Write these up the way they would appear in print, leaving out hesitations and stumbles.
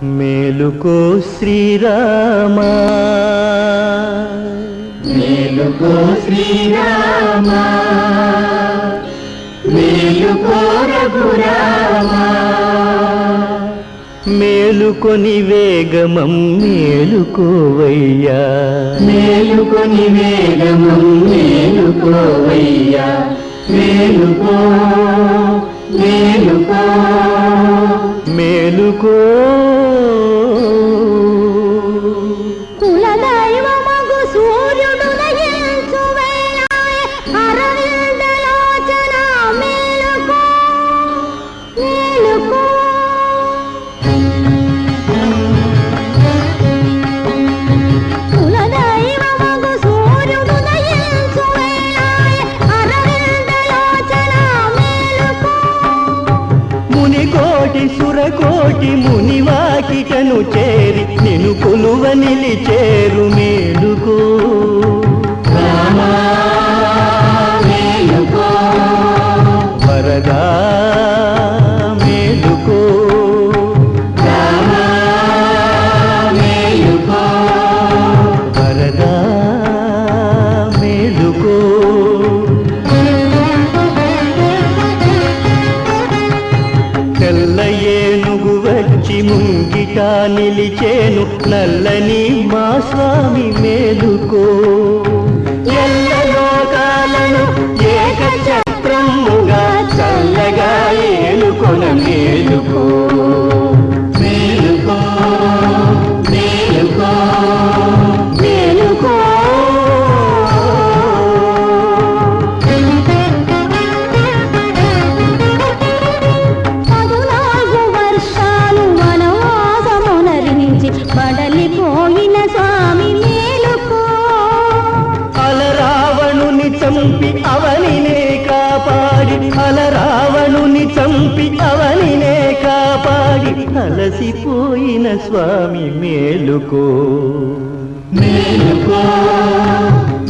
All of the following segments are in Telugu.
మేలుకో శ్రీరామా మేలుకో శ్రీరామా మేలుకో రఘురామా మేలుకొని వేగమం మేలుకోవయ్యా మేలుకొని వేగమం మేలుకోవయ్యా మేలుకో మేలుకో మేలుకో కులదైవమగు సూర్యుడు నయించు వేళాయె అరవిందలోచన మేలుకో మేలుకో కులదైవమగు సూర్యుడు నయించు వేళాయె అరవిందలోచన మేలుకో మునికోటి సురకోటి మునివాకిటను చేరి నిను కొలువ నిలిచేరు మేలుకో రామా మేలుకో వరదా మేలుకో రామా మేలుకో వరదా మేలుకో తెల్ల ఏనుగు వచ్చి ముంగిట నిలిచేను నల్లని మా స్వామి మేలుకో ఎల్ల లోకాలను ఏకచక్రముగా చల్లగా ఏలుకొన మేలుకో మేలుకో మేలుకో మేలుకో పదునాలుగు వర్షాలు వనవాసమునరించి బడలిపోయిన స్వామి మేలుకో అలరావణుని చంపి అవనినే కాపాడి అలరావణుని చంపి అవనినే కాపాడి అలసిపోయిన స్వామి మేలుకో మేలుకో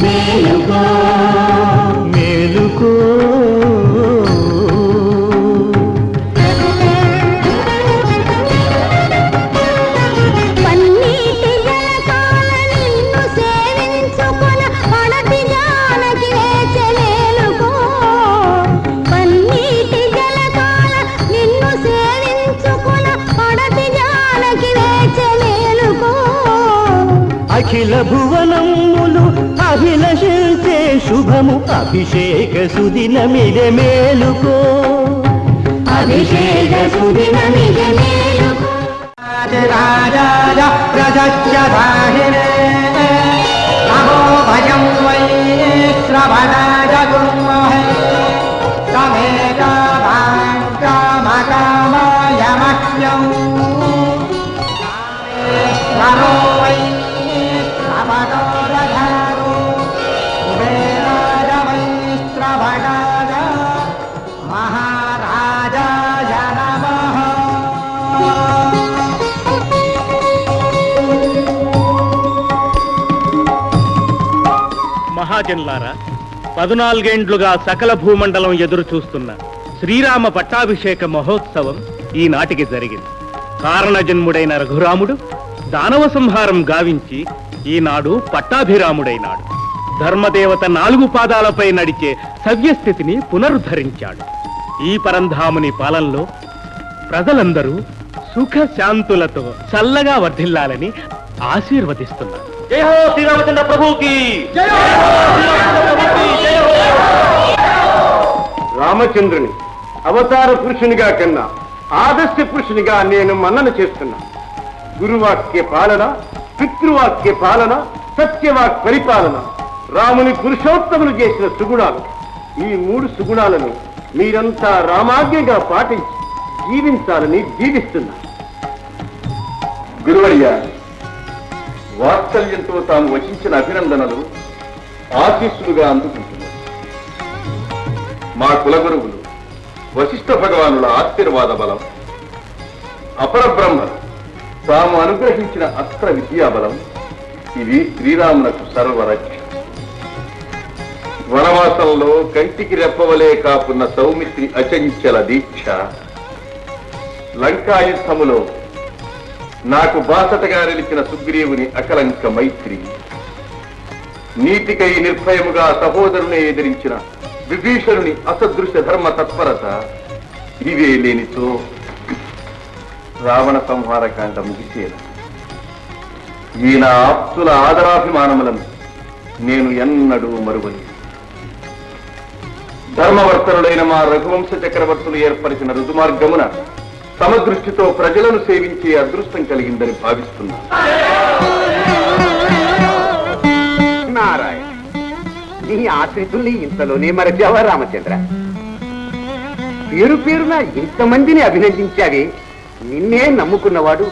మేలుకో మేలుకో పన్నీటి జలకాల నిన్ను సేవించుకొన పడతి జానకి వేచె మేలుకో పన్నీటి జలకాల నిన్ను సేవించుకొన పడతి జానకి వేచె మేలుకో అఖిల భువనములు అభిలషించే శుభము అభిషేక సుదినమిదే మేలుకో అభిషేక సుదినమిద మేలుకో రాజాయ ప్రజస్యధాహినే నమో భయం వై శ్రవణాయ గుర్మహే తమేకామాయ మహ్యం నమో వై శ్రవణో రధారో కుబేరాయ వై శ్రవణాయ మహారాజాయ నమః మహాజన్లారా 14 ఏండ్లుగా సకల భూమండలం ఎదురు చూస్తున్న శ్రీరామ పట్టాభిషేక మహోత్సవం ఈనాటికి జరిగింది. కారణజన్ముడైన రఘురాముడు దానవ సంహారం గావించి ఈనాడు పట్టాభిరాముడైనాడు. ధర్మదేవత 4 పాదాలపై నడిచే సవ్యస్థితిని పునరుద్ధరించాడు. ఈ పరంధాముని పాలనలో ప్రజలందరూ సుఖ శాంతులతో చల్లగా వర్ధిల్లాలని ఆశీర్వదిస్తున్నారు. జై హో శ్రీరామచంద్ర ప్రభుకి జై హో జై హో. రామచంద్రుని అవతార పురుషునిగా కన్నా ఆదర్శ పురుషునిగా నేను మన్నన చేస్తున్నా. గురువాక్య పాలన, పితృవాక్య పాలన, సత్యవాక్ పరిపాలన రాముని పురుషోత్తములు చేసిన సుగుణాలు. ఈ 3 సుగుణాలను మీరంతా రామాజ్ఞగా పాటించి జీవించాలని దీవిస్తున్నా. గురువర్య, వాత్సల్యంతో తాము వచించిన అభినందనలు ఆశీస్సులుగా అందుకుంటున్నారు. మా కులగురువులు వశిష్ఠ భగవానుల ఆశీర్వాద బలం, అపరబ్రహ్మలు తాము అనుగ్రహించిన అస్త్ర విద్యాబలం ఇవి శ్రీరామునకు సర్వరక్ష. వనవాసంలో కంటికి రెప్పవలే కాపున్న సౌమిత్రి అచంచల దీక్ష, లంకాయుద్ధములో నాకు బాసటగా నిలిచిన సుగ్రీవుని అకలంక మైత్రి, నీతికై నిర్భయముగా సహోదరుని ఎదిరించిన విభీషణుని అసదృశ్య ధర్మ తత్పరత, ఇవే లేనితో రావణ సంహారకాండ ముగిసేలా. ఈయన ఆప్తుల ఆదరాభిమానములను నేను ఎన్నడూ మరువలేదు. ధర్మవర్తనులైన మా రఘువంశ చక్రవర్తులు ఏర్పరిచిన రుజుమార్గమున సమదృష్టితో ప్రజలను సేవించే అదృష్టం కలిగిందని భావిస్తున్నాను. నారాయణ, నీ ఆశ్రితుల్ని ఇంతలోనే మరచావా రామచంద్ర? పేరు పేరున ఇంతమందిని అభినందించావే. నిన్నే నమ్ముకున్నవాడు,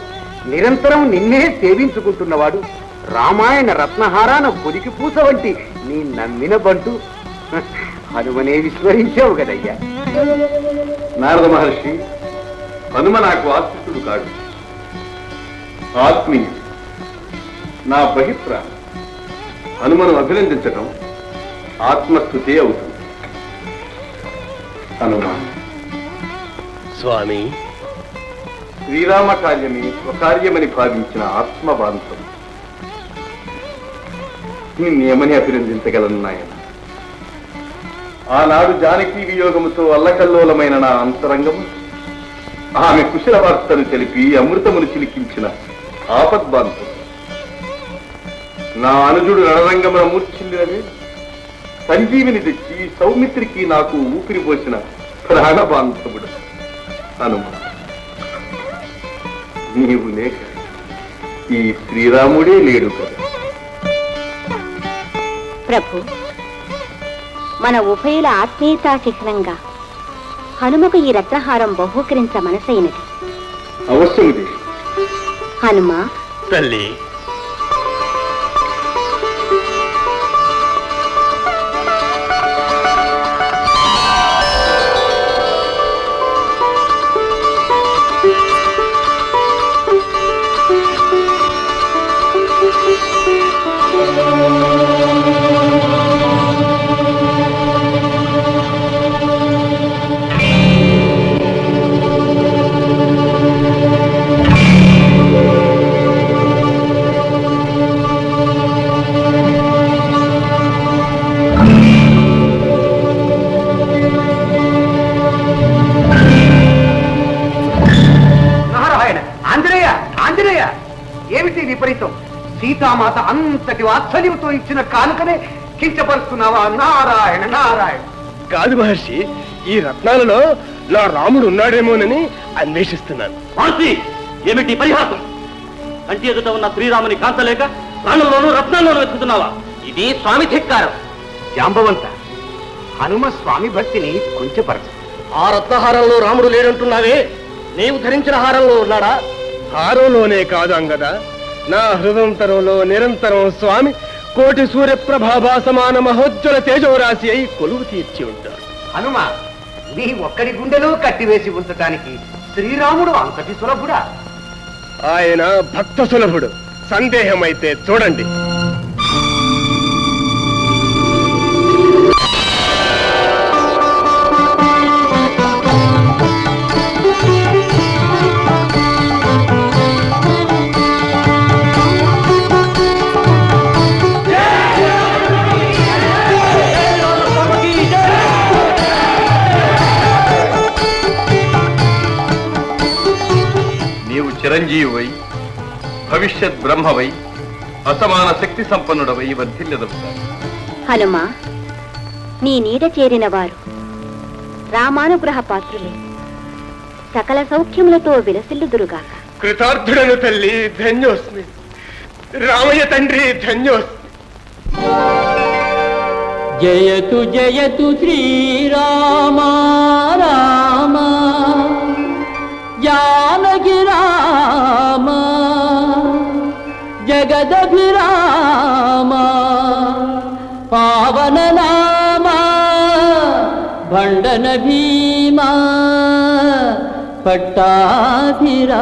నిరంతరం నిన్నే సేవించుకుంటున్నవాడు, రామాయణ రత్నహారాన పొదికి పూస వంటి నీ నమ్మిన బంటు హనుమనే విస్మరించావు కదయ్యా. నారద మహర్షి, హనుమ నాకు ఆశ్రితుడు కాడు, ఆత్మీయుడు, నా బహిప్ర. హనుమను అభినందించటం ఆత్మస్థుతే అవుతుంది. హనుమ స్వామి, శ్రీరామ కార్యమే స్వకార్యమని భావించిన ఆత్మబాంధవం నిన్నేమని అభినందించగలను నాయన? ఆనాడు జానకీ వియోగముతో అల్లకల్లోలమైన నా అంతరంగము ఆమె కుశల వార్తను తెలిపి అమృతమును చిలికించిన ఆపద్బాంధవం. నా అనుజుడు రణరంగమున మూర్ఛిల్లినవే సంజీవిని తెచ్చి సౌమిత్రికి నాకు ఊపిరి పోసిన ప్రాణబాంధవుడు హనుమ. నీవు లేక ఈ శ్రీరాముడే లేడు కదా. ప్రభు, మన ఉభయుల ఆత్మీయతా చిహ్నంగా హనుమకు ఈ రత్నహారం బహూకరించ మనసైనది. అవశ్యము దేవి. హనుమ, తల్లి, ఏమిటి విపరీతం? సీతామాత అంతటి వాత్సల్యంతో ఇచ్చిన కానుకనే కించపరుస్తున్నావా? నారాయణ నారాయణ. కాదు మహర్షి, ఈ రత్నాలలో నా రాముడు ఉన్నాడేమోనని అన్వేషిస్తున్నాను. మానసి, ఏమిటి పరిహాసం? కంటి ఎదుట ఉన్న శ్రీరాముని కాంతలేక ప్రాణంలోనూ రత్నాల్లోనూ వెతుకుతున్నావా? ఇది స్వామి ధిక్కారం. జాంబవంత, హనుమ స్వామి భక్తిని కొంచెపరచు. ఆ రత్నహారంలో రాముడు లేడంటున్నావే, నీవు ధరించిన హారంలో ఉన్నాడా? హారంలోనే కాదు అంగదా, నా హృదంతరంలో నిరంతరం స్వామి కోటి సూర్యప్రభాభా సమాన మహోజ్వల తేజోరాశి అయి కొలువు తీర్చి ఉంటాడు. హనుమ, నీ ఒక్కడి గుండెలో కట్టివేసి ఉంచటానికి శ్రీరాముడు అంతటి సులభుడా? ఆయన భక్త సులభుడు. సందేహమైతే చూడండి. చిరంజీవై భవిష్యత్ బ్రహ్మవై అసమాన శక్తి సంపన్నుడవై వర్ధిల్లెదవుతాడు. హనుమ, నీ నీడ చేరిన వారు రామానుగ్రహ పాత్రులే, సకల సౌఖ్యములతో విలసిల్లుదురుగాక. కృతార్థుడను తల్లి, ధన్యోస్మి. రామయ్య తండ్రి, ధన్యోస్మి. జయతు జయతు శ్రీరామ రామ జానకి రామ జగదభిరామ పావన నామ భండన భీమా పట్టాభిరామ.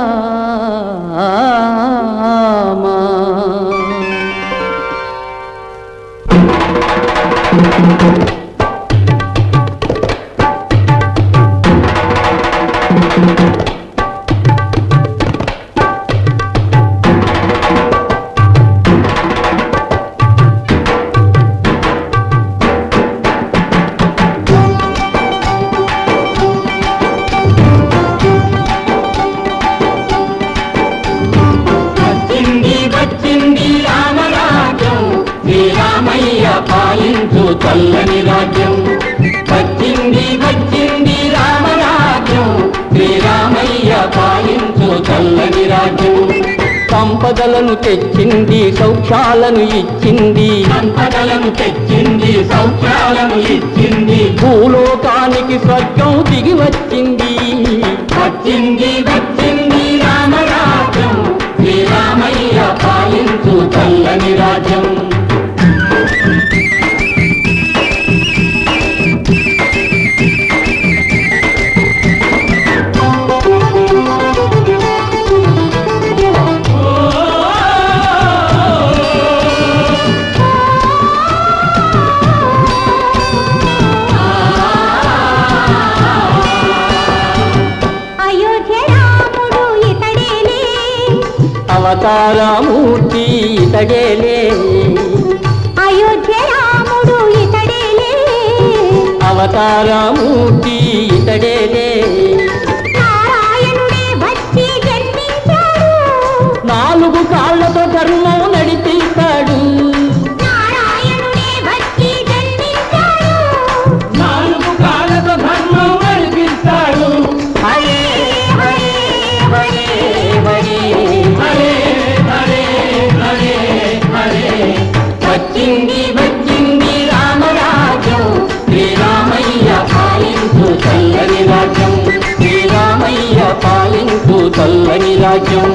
చల్లని రాజ్యం. వచ్చింది వచ్చింది రామరాజ్యం, శ్రీరామయ్య పాలించు చల్లని రాజ్యం. సంపదలను తెచ్చింది, సౌఖ్యాలను ఇచ్చింది, సంపదలను తెచ్చింది, సౌఖ్యాలను ఇచ్చింది. భూలోకానికి స్వర్గం దిగి వచ్చింది. వచ్చింది వచ్చింది రామరాజ్యం, శ్రీరామయ్య పాలించు చల్లని రాజ్యం. అవతారమూర్తి ఇతడేలే, అయోధ్య రాముడు ఇతడేలే, అవతారమూర్తి ఇతడేలే. నారాయణుడే వచ్చి జన్మించాడు, 4 కాళ్ళతో ధర్మం నడిపిస్తాడు. నారాయణుడే వచ్చి జన్మించాడు, 4 కాళ్ళతో ధర్మం నడిపిస్తాడు. హరే హరే హరే హరే హరే హరే హరే హరే. వచ్చింది వచ్చింది రామరాజ్యం, శ్రీరామయ్య పాలించు చల్లని రాజ్యం, శ్రీరామయ్య పాలించు చల్లని రాజ్యం.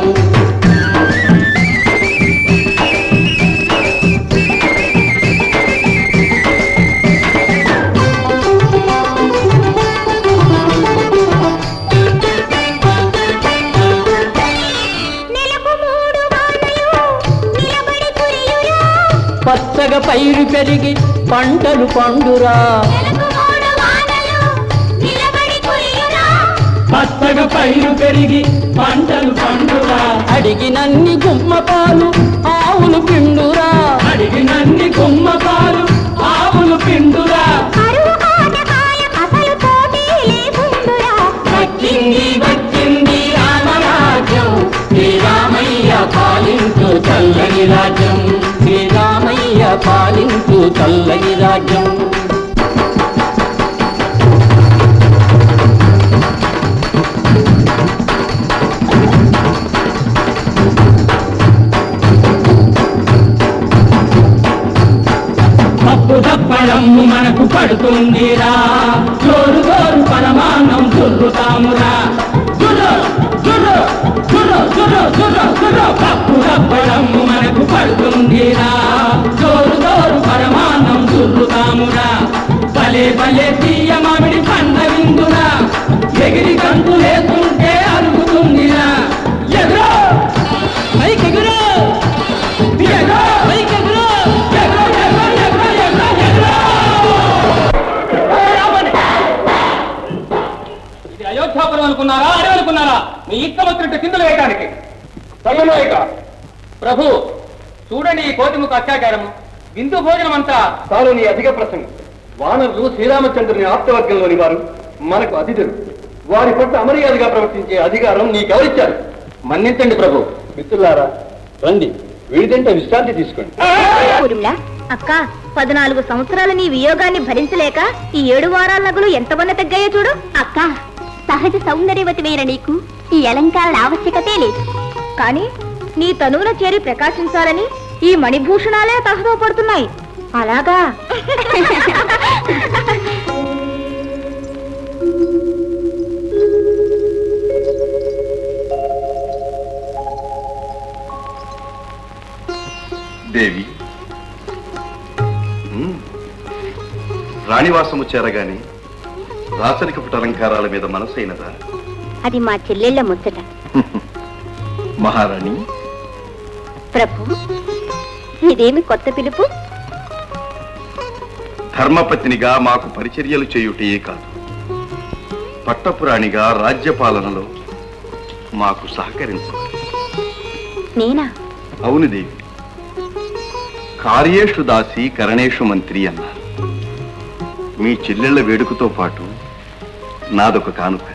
పచ్చగా పైరు పెరిగి పంటలు పండురా, పచ్చగా పైరు పెరిగి పంటలు పండురా. అడిగినన్ని గుమ్మ పాలు ఆవులు పిండురా, అడిగినన్ని గుమ్మ పాలు ఆవులు పిండురా. వచ్చింది వచ్చింది రామరాజ్యం, శ్రీరామయ్య పాలించు చల్లని రాజ్యం, శ్రీరామయ్య పాలించు చల్లని రాజ్యం. పప్పు దప్పడమ్ము మనకు పడుతుందిరా, జోరు జోరు పరమాన్నం చుర్రుతామురా. జుర్రు జుర్రు జుర్రు జుర్రు జుర్రు జుర్రు. పప్పు దప్పడమ్ము మనకు పడుతుందిరా, జోరు జోరు పరమాన్నం చుర్రుతామురా. భలే భలే తీయ మామిడి పండ విందురా, ఎగిరి గంతులేస్తుంటే అరుగుతుందిరా. ఎదురో పైకెగురు, ఎగురో పైకెగురు, ఎగురో ఎగురో ఎగురో ఎగురో ఎగురో. ఇది అయోధ్యాపురం అనుకున్నారా, అడవి అనుకున్నారా? మీ ఇష్టం వచ్చినట్టు కిందలు వేయడానికి. సమన్వయక ప్రభు చూడండి ఈ కోతిముఖ అత్యాచారము, విందు భోజనం అంతా. తాను నీ అధిక ప్రసంగం. వానరులు శ్రీరామచంద్రుని ఆప్తవర్గంలోని వారు, మనకు అతిథులు. వారి పట్ల అమర్యాదగా ప్రవర్తించే అధికారం నీకెవరిచ్చారు? మన్నించండి ప్రభు. మిత్రులారా రండి, వీడిదంటే విశ్రాంతి తీసుకోండి. కురుమ్లా అక్క, 14 సంవత్సరాల నీ వియోగాన్ని భరించలేక ఈ 7 వారాల నగులు ఎంతవన్న తగ్గాయో చూడు. అక్క, సహజ సౌందర్యవతివైన నీకు ఈ అలంకారాల ఆవశ్యకతే లేదు. కానీ నీ తనువున చేరి ప్రకాశించాలని ఈ మణిభూషణాలే తహతో పడుతున్నాయి. అలాగా? దేవి, రాణివాసము చేరగానే రాచరికపుట అలంకారాల మీద మనసైనదా? అది మా చెల్లెళ్ళ ముచ్చట. మహారాణి. ప్రభు, ఇదేమి కొత్త పిలుపు? ధర్మపత్నిగా మాకు పరిచర్యలు చేయుటే కాదు, పట్టపురాణిగా రాజ్యపాలనలో మాకు సహకరించాలి. నేనా? అవును దేవి. కార్యేషు దాసి కరణేషు మంత్రి అన్నారు. మీ చెల్లెళ్ల వేడుకతో పాటు నాదొక కానుక.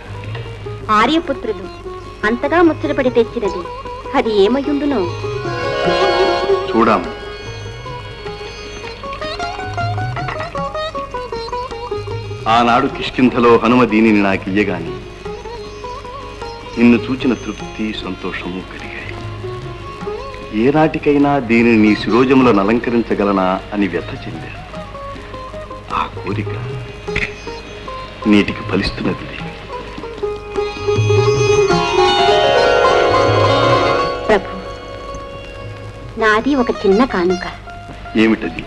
ఆర్యపుత్రులు అంతగా ముచ్చటపడి తెచ్చినది అది ఏమయ్యుండునో? చూడాము. ఆనాడు కిష్కింధలో హనుమ దీనిని నాకియ్యగాని నిన్ను చూచిన తృప్తి సంతోషము కలిగాయి. ఏనాటికైనా దీనిని నీ శిరోజములను అలంకరించగలనా అని వ్యథ చెందాను. ఆ కోరిక నేటికి ఫలిస్తున్నది. ప్రభు, నాది ఒక చిన్న కానుక. ఏమిటది?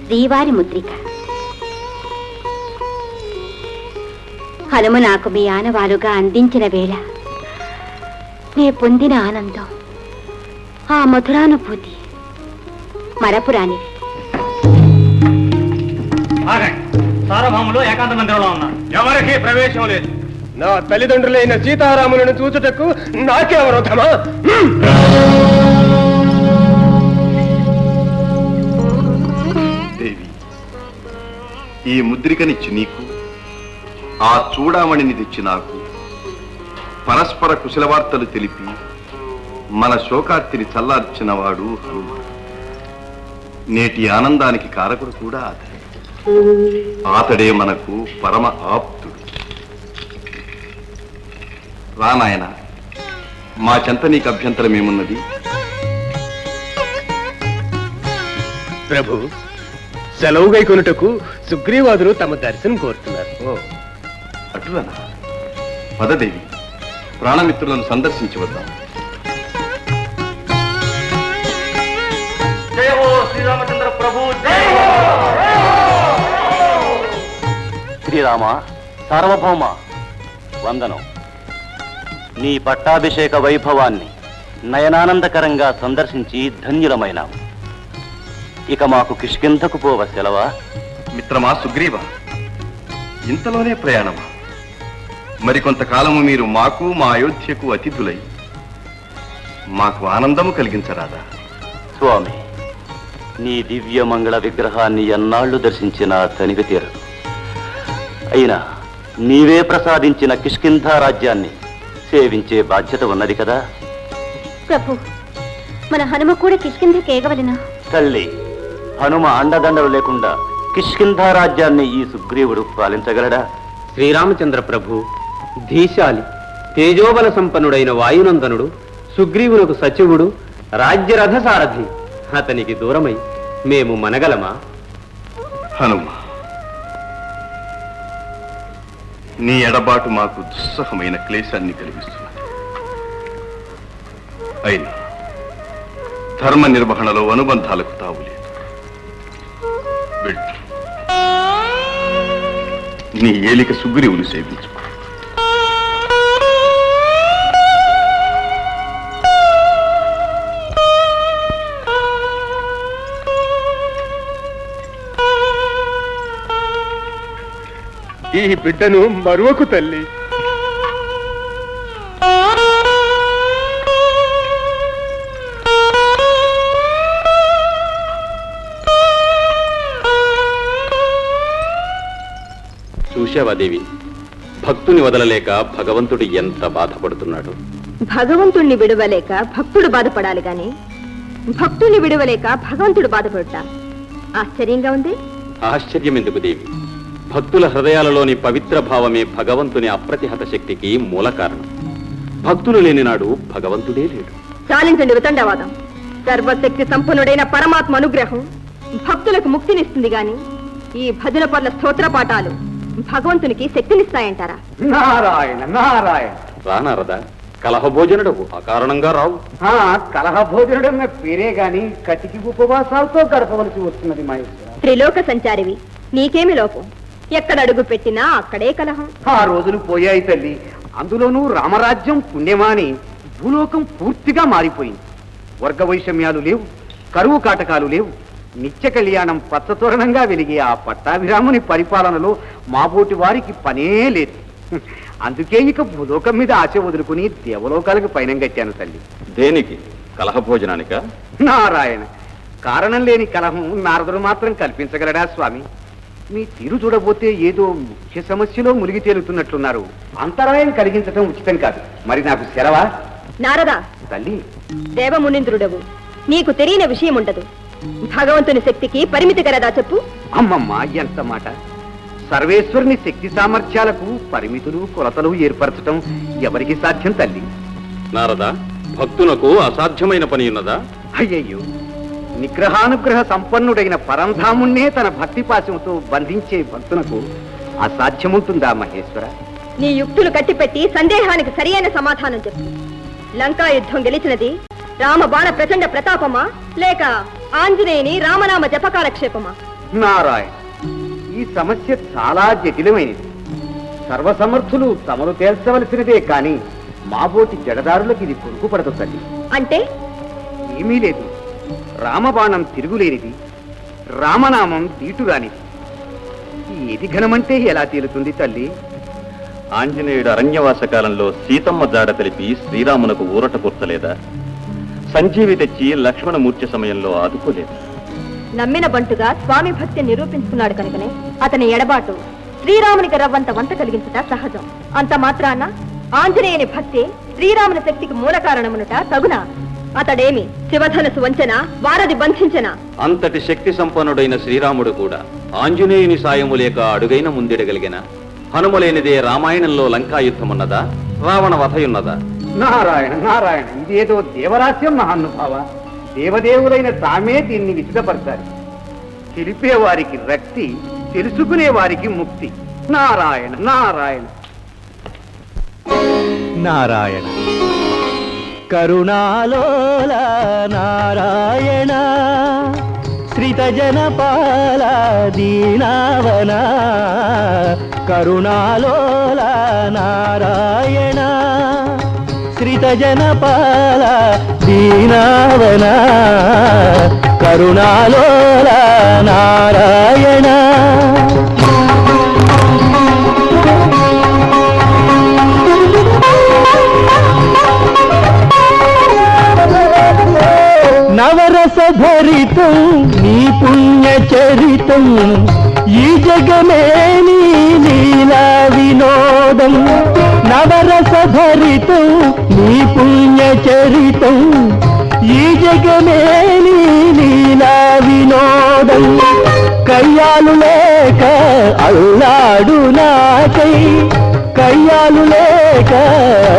శ్రీవారి ముద్రిక. హనుమ నాకు మీ ఆనవాలుగా అందించిన వేళ నే పొందిన ఆనందం, ఆ మధురానుభూతి మరపురానివి. సార్వభౌములు ఏకాంత మందిరంలో ఉన్నారు. ఎవరికి ప్రవేశం లేదు. నా తల్లిదండ్రులైన సీతారాములను చూచుటకు నాకే అవరోధమా? దేవి, ఈ ముద్రికనిచ్చి నీకు, ఆ చూడామణిని తెచ్చి నాకు పరస్పర కుశలవార్తలు తెలిపి మన శోకార్తిని చల్లార్చినవాడు హనుమ. నేటి ఆనందానికి కారకుడు కూడా అతడే. అతడే మనకు పరమ ఆప్తుడు. రానాయన, మా చెంత నీకు అభ్యంతరమేమున్నది? ప్రభు, సెలవుగై కొనుటకు సుగ్రీవాదులు తమ దర్శనం కోరుతున్నారు. ఓ అటులనా? పదదేవి, ప్రాణమిత్రులను సందర్శించి వద్దాం. జయ హో శ్రీరామచంద్ర ప్రభు. శ్రీరామ సార్వభౌమ వందనం. నీ పట్టాభిషేక వైభవాన్ని నయనానందకరంగా సందర్శించి ధన్యులమైనాము. ఇక మాకు కిష్కింధకు పోవ సెలవా? మిత్రమా సుగ్రీవ, ఇంతలోనే ప్రయాణమా? మరికొంతకాలము మీరు మాకు మా అయోధ్యకు అతిథులై మాకు ఆనందము కలిగించరాదా? స్వామి, నీ దివ్య మంగళ విగ్రహాన్ని ఎన్నాళ్లు దర్శించినా తనివి తీరదు. అయినా నీవే ప్రసాదించిన కిష్కింధ రాజ్యాన్ని సేవించే బాధ్యత ఉన్నది కదా. ప్రభు, మన హనుమ కూడా కిష్కింధకేగవలెనా? తల్లి, హనుమ అండదండలు లేకుండా కిష్కింధ రాజ్యాన్ని ఈ సుగ్రీవుడు పాలించగలడా? శ్రీరామచంద్ర ప్రభు ధీశాలి, తేజోబల సంపన్నుడైన వాయునందనుడు, సుగ్రీవునకు సచివుడు, రాజ్యరథ సారథి. అతనికి దూరమై మేము మనగలమా? హనుమ, నీ ఎడబాటు మాకు దుస్సహమైన క్లేశాన్ని కలిగిస్తున్నది. అయినా ధర్మ నిర్వహణలో అనుబంధాలకు తావులేదు. వెళ్ళు, నీ ఏలిక సుగ్రీవులు సేవించు. ఈ బిడ్డను మరువకు తల్లి. చూశావా దేవి, భక్తుని వదలలేక భగవంతుడు ఎంత బాధపడుతున్నాడు. భగవంతుణ్ణి విడవలేక భక్తుడు బాధపడాలి గాని భక్తుని విడవలేక భగవంతుడు బాధపడతా ఆశ్చర్యంగా ఉంది. ఆశ్చర్యం ఎందుకు దేవి? భక్తుల హృదయాలలోని పవిత్ర భావమే భగవంతుని అప్రతిహత శక్తికి మూల కారణం. భక్తులు లేని నాడు భగవంతుడే లేడు. చాలించండి వితండవాదం. సర్వశక్తి సంపన్నుడైన పరమాత్మ అనుగ్రహం భక్తులకు ముక్తినిస్తుంది గాని ఈ భజన పర్ల స్తోత్ర పాఠాలు భగవంతునికి శక్తినిస్తాయంటారా? నారాయణ నారాయణ. రానారదా? కలహభోజనుడు అకారణంగా రావు. కలహ భోజనుడన్న పేరే గాని కటికి ఉపవాసాలతో గడపవలసి వస్తున్నది మహేశ్వర. త్రిలోక సంచారివి, నీకేమి లోపం? ఎక్కడ అడుగు పెట్టినా అక్కడే కలహం. ఆ రోజులు పోయాయి తల్లి. అందులోనూ రామరాజ్యం పుణ్యమాని భూలోకం పూర్తిగా మారిపోయింది. వర్గ వైషమ్యాలు లేవు, కరువు కాటకాలు లేవు. నిత్య కళ్యాణం పచ్చతోరణంగా వెలిగే ఆ పట్టాభిరాముని పరిపాలనలో మాబోటి వారికి పనే లేదు. అందుకే ఇక భూలోకం మీద ఆశ వదులుకుని దేవలోకాలకు పయనం కట్టాను తల్లి. దేనికి? కలహభోజనానిక? నారాయణ, కారణం లేని కలహం నారదుడు మాత్రం కల్పించగలడా స్వామి? మీ తీరు చూడబోతే ఏదో ముఖ్య సమస్యలో మునిగి తేలుతున్నట్లున్నారు. అంతరాయం కలిగించటం ఉచితం కాదు. మరి నాకు సెలవా? నారదా, తల్లి, దేవమునింద్రుడవు, నీకు తెలియని విషయం ఉండదు. భగవంతుని శక్తికి పరిమితి గలదా చెప్పు. అమ్మమ్మ, ఎంత మాట! సర్వేశ్వరుని శక్తి సామర్థ్యాలకు పరిమితులు కొలతలు ఏర్పరచటం ఎవరికి సాధ్యం తల్లి? నారద, భక్తునకు అసాధ్యమైన పని ఉన్నదా? అయ్యయ్యో, నిగ్రహానుగ్రహ సంపన్నుడైన పరంధాముణ్ణే తన భక్తి పాశంతో బంధించే భక్తునకు అసాధ్యముంటుందా మహేశ్వర? నీ యుక్తులు కట్టిపెట్టి సందేహానికి సరియైన సమాధానం చెప్పు. లంకా యుద్ధం గెలిచినది రామబాణ ప్రచండ ప్రతాపమా, లేక ఆంజనేయుని రామనామ జపకాలక్షేపమా? నారాయణ, ఈ సమస్య చాలా జటిలమైనది. సర్వసమర్థులు తమను తేల్చవలసినదే కాని మాబోటి జడదారులకు ఇది పొరుగుపడదు తల్లి. అంటే ఏమీ లేదు. రామబాణం తిరుగులేనిది, రామనామం దీటురానిది. ఏది ఘనమంటే ఎలా తేలుతుంది తల్లి? ఆంజనేయుడు అరణ్యవాస కాలంలో సీతమ్మ జాడ తెలిపి శ్రీరామునకు ఊరట కూర్చలేదా? సంజీవి తెచ్చి లక్ష్మణమూర్తి సమయంలో ఆదుకోలేదు. నమ్మిన బంటుగా స్వామి భక్తి నిరూపించుకున్నాడు కనుకనే అతని ఎడబాటు శ్రీరామునికి రవ్వంత వంత కలిగించుట సహజం. అంత మాత్రాన ఆంజనేయుని భక్తి శ్రీరాముని శక్తికి మూల కారణమునుట తగునా? అతడేమి శివధనసు వంచన, వారధి బంధించన? అంతటి శక్తి సంపన్నుడైన శ్రీరాముడు కూడా ఆంజనేయుని సాయము లేక అడుగైన ముందెడగలిగిన హనుమలేనిదే రామాయణంలో లంకాయుద్ధమున్నదా, రావణ వధయున్నదా? నారాయణ నారాయణ, ఇదేదో దేవరాశ్యం మహానుభావ. దేవదేవులైన తామే దీన్ని విచితపరచాలి. తెలిపేవారికి రక్తి, తెలుసుకునే వారికి ముక్తి. నారాయణ నారాయణ నారాయణ కరుణాలోల నారాయణ శ్రితజనపాల దీనావన కరుణాలోల నారాయణ శ్రితజనపాల దీనావన కరుణాలోల నారాయణ. నవరస భరితం నీ పుణ్య చరితం ఈ జగమే నీ లీలా వినోదం. నవరస భరితం నీ పుణ్య చరితం ఈ జగమే నీ లీలా వినోదం. కయ్యాలు లేక అల్లాడు నాకై, కయ్యాలు లేక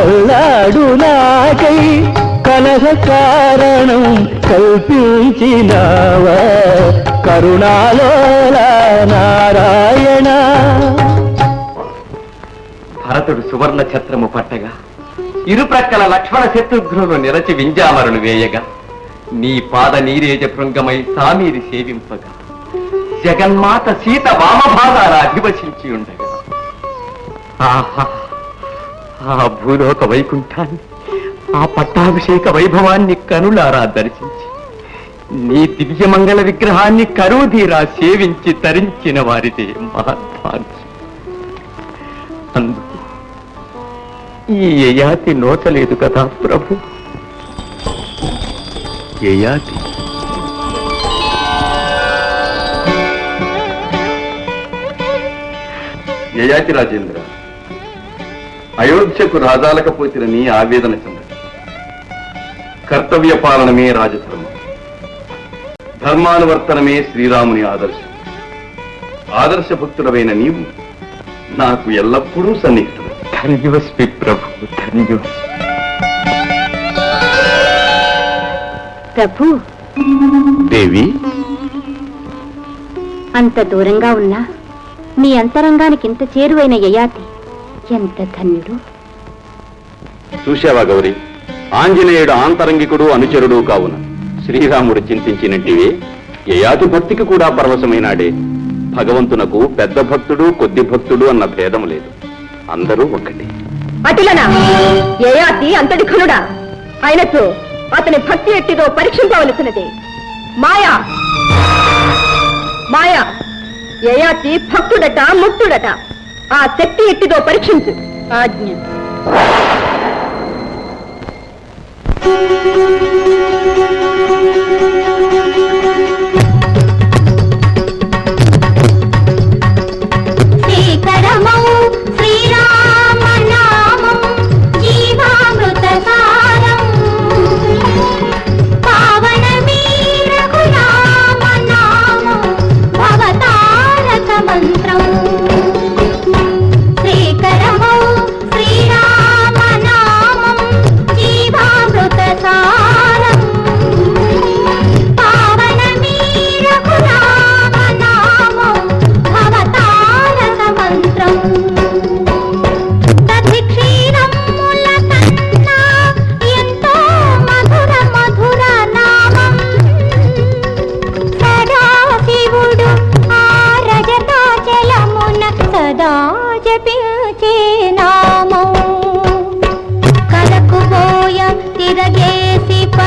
అల్లాడు నాకై కలహ కారణం కల్పించినవా కరుణాలోల నారాయణ. భరతుడు సువర్ణ ఛత్రము పట్టగా ఇరుప్రక్కల లక్ష్మణ శత్రుఘ్నులు నిరచి వింజామరులు వేయగా నీ పాద నీరేజ భృంగమై సామీరి సేవింపగా జగన్మాత సీత వామభాగాల అధివసించి ఉండగా ఆహా, ఆ భూలోక వైకుంఠాన్ని, ఆ పట్టాభిషేక వైభవాన్ని కనులారా దర్శించి నీ దివ్యమంగళ విగ్రహాన్ని కరువుదీరా సేవించి తరించిన వారిదే మహద్భాగ్యం. అందుకు ఈ యయాతి నోచలేదు కదా ప్రభు. యయాతి యయాతి రాజేంద్ర, అయోధ్యకు రాజాలకపోతిన నీ ఆవేదన చెంద. కర్తవ్య పాలనమే రాజధర్మం, ధర్మానువర్తనమే శ్రీరాముని ఆదర్శం. ఆదర్శ భక్తుడమైన నీవు నాకు ఎల్లప్పుడూ సన్నిహితుడు. ధన్యోస్మి ప్రభు, ధన్యోస్మి. ప్రభు, దేవి, అంత దూరంగా ఉన్నా నీ అంతరంగానికి ఇంత చేరువైన యయాతి ఎంత ధన్యుడు. చూశావా గౌరీ, ఆంజనేయుడు ఆంతరంగికుడు అనుచరుడు కావున శ్రీరాముడు చింతించినట్టివే యయాతి భక్తికి కూడా పరవశమైనాడే. భగవంతునకు పెద్ద భక్తుడు కొద్ది భక్తుడు అన్న భేదం లేదు, అందరూ ఒక్కటే. అటులనా యయాతి అంతటి ఘనుడా? అయినట్టు అతని భక్తి ఎట్టిదో పరీక్షింపవలసినదే. మాయా మాయా, యయాతి భక్తుడట ముక్తుడట, ఆ శక్తి ఎట్టిదో పరీక్షించు. ఆజ్ఞ. శ్రీకరమౌ శ్రీరామనామం జీవామృతసారం పావనమీ రఘునాథ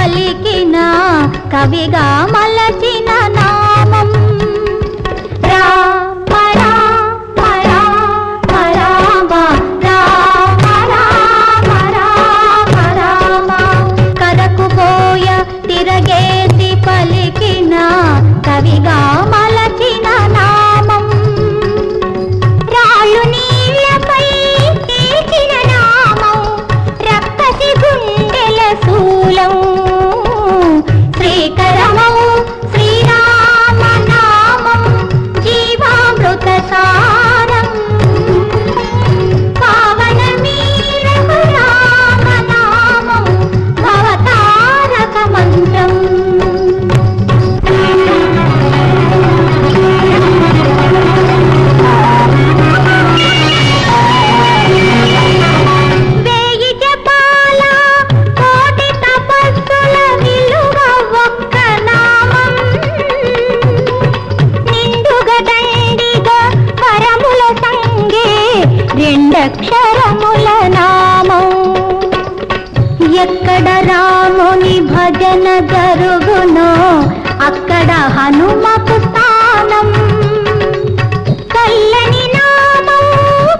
పలికిన కవిగా మలచిన నామం రామ రామ రామ రామ రామ రామ రామ రామ కరకు పోయ తిరగేసి పలికిన కవిగా మలచిన నామం రాళ్ళు నీళ్లపై తీసిన నామం రక్కసి గుండెల శూలం శ్రీకరమౌ శ్రీరామ నామం జీవామృత సారం పావనమీ రఘురామ నామం భవతారక మంత్రం వేయి జపాల కోటి తపస్సుల విలువ ఒక్క నామం నిండుగా దండిగా వరముల సంగే రెండక్షరముల నామం ఎక్కడ రాముని భజన జరుగునో అక్కడ హనుమకు స్థానం చల్లని నామం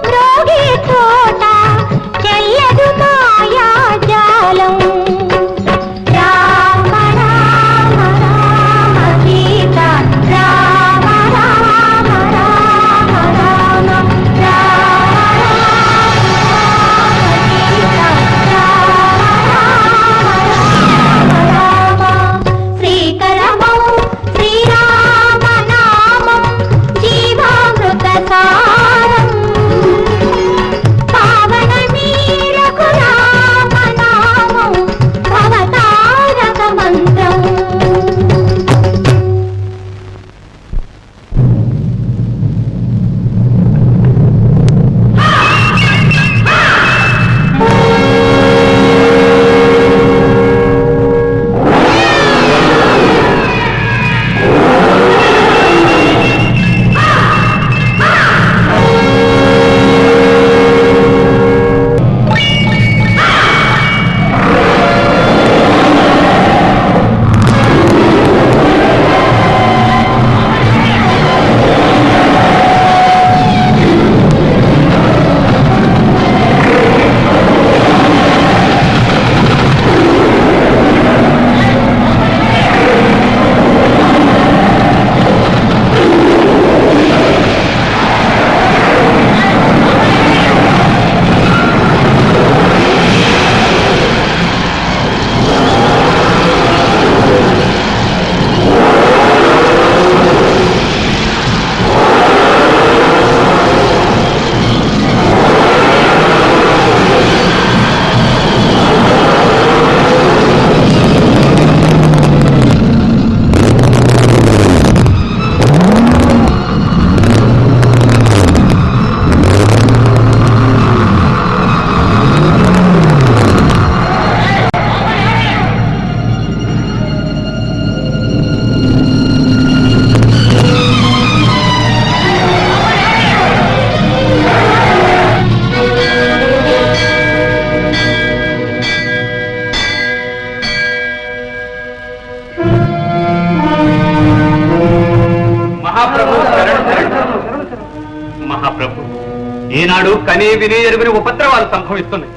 మ్రోగే చోట చెల్లదు మాయాజాలం రామ రామ రామ సీత రామ రామ రామ రామ శ్రీకరమౌ శ్రీరామ నామం జీవామృత సారం పావనమీ రఘురామ నామం భవతారక మంత్రం మహాప్రభు ఈనాడు కనీ విని ఎరుగని ఉపద్రవాలు సంభవిస్తున్నాయి.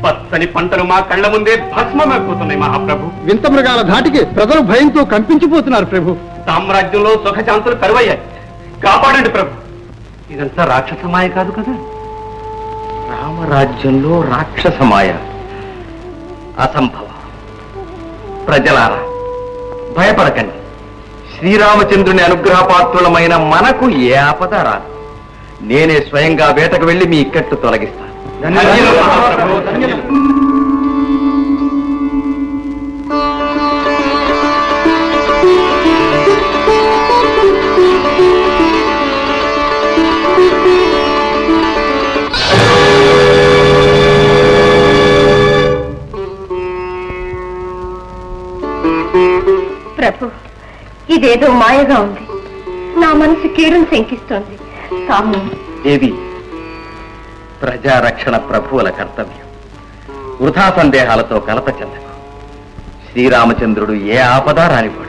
పచ్చని పంటలు మా కళ్ళ ముందే భస్మమైపోతున్నాయి మహాప్రభు. వింత మృగాల ధాటికి ప్రజలు భయంతో కంపించిపోతున్నారు ప్రభు. సామ్రాజ్యంలో సుఖశాంతులు కరువయ్యాయి. కాపాడండి ప్రభు. ఇదంతా రాక్షసమాయ కాదు కదా? రామరాజ్యంలో రాక్షసమాయ అసంభవం. ప్రజలారా భయపడకండి. శ్రీరామచంద్రుని అనుగ్రహపాత్రులమైన మనకు ఏ ఆపద రాదు. నేనే స్వయంగా వేటకు వెళ్లి మీ ఇక్కట్లు తొలగిస్తాను. ప్రభు, ఇదేదో మాయగా ఉంది. నా మనసు కీడును శంకిస్తోంది. తాము దేవి, ప్రజారక్షణ ప్రభువుల కర్తవ్యం. వృథా సందేహాలతో కలత చెందకు. శ్రీరామచంద్రుడు ఏ ఆపద రానివాడు.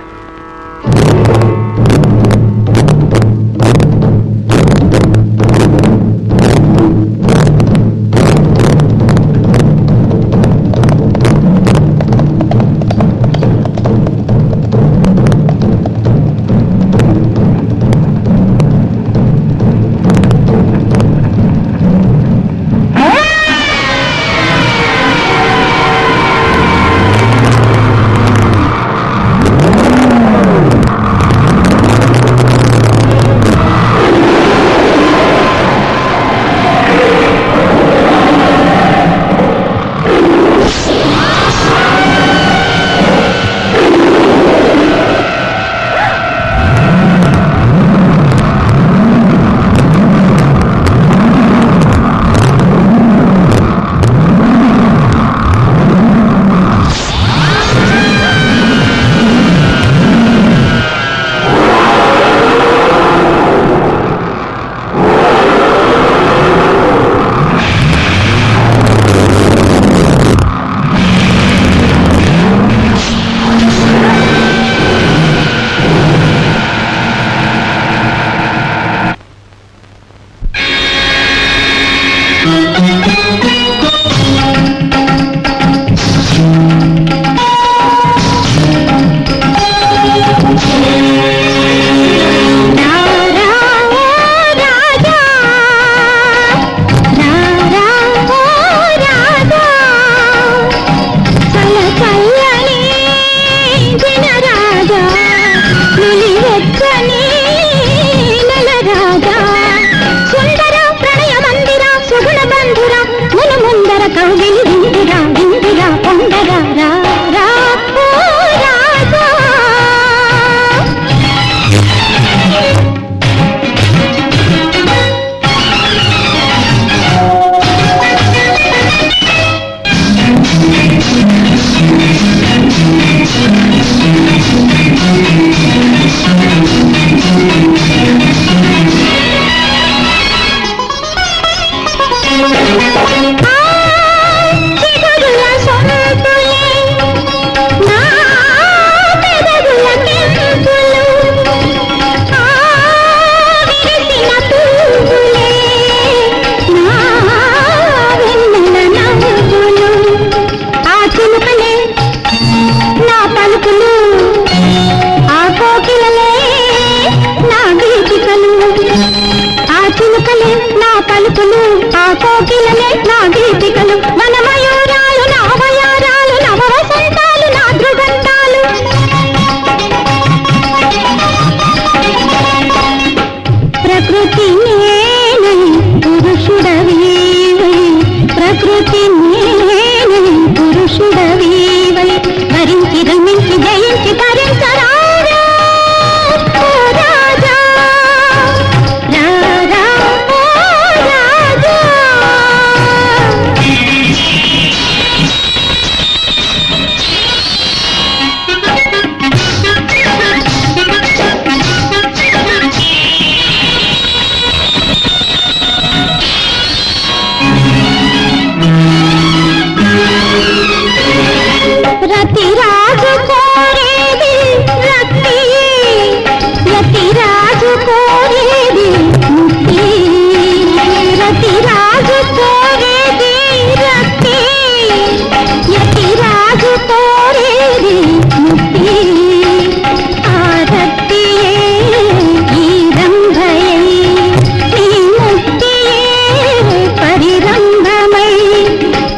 పరిరంభమై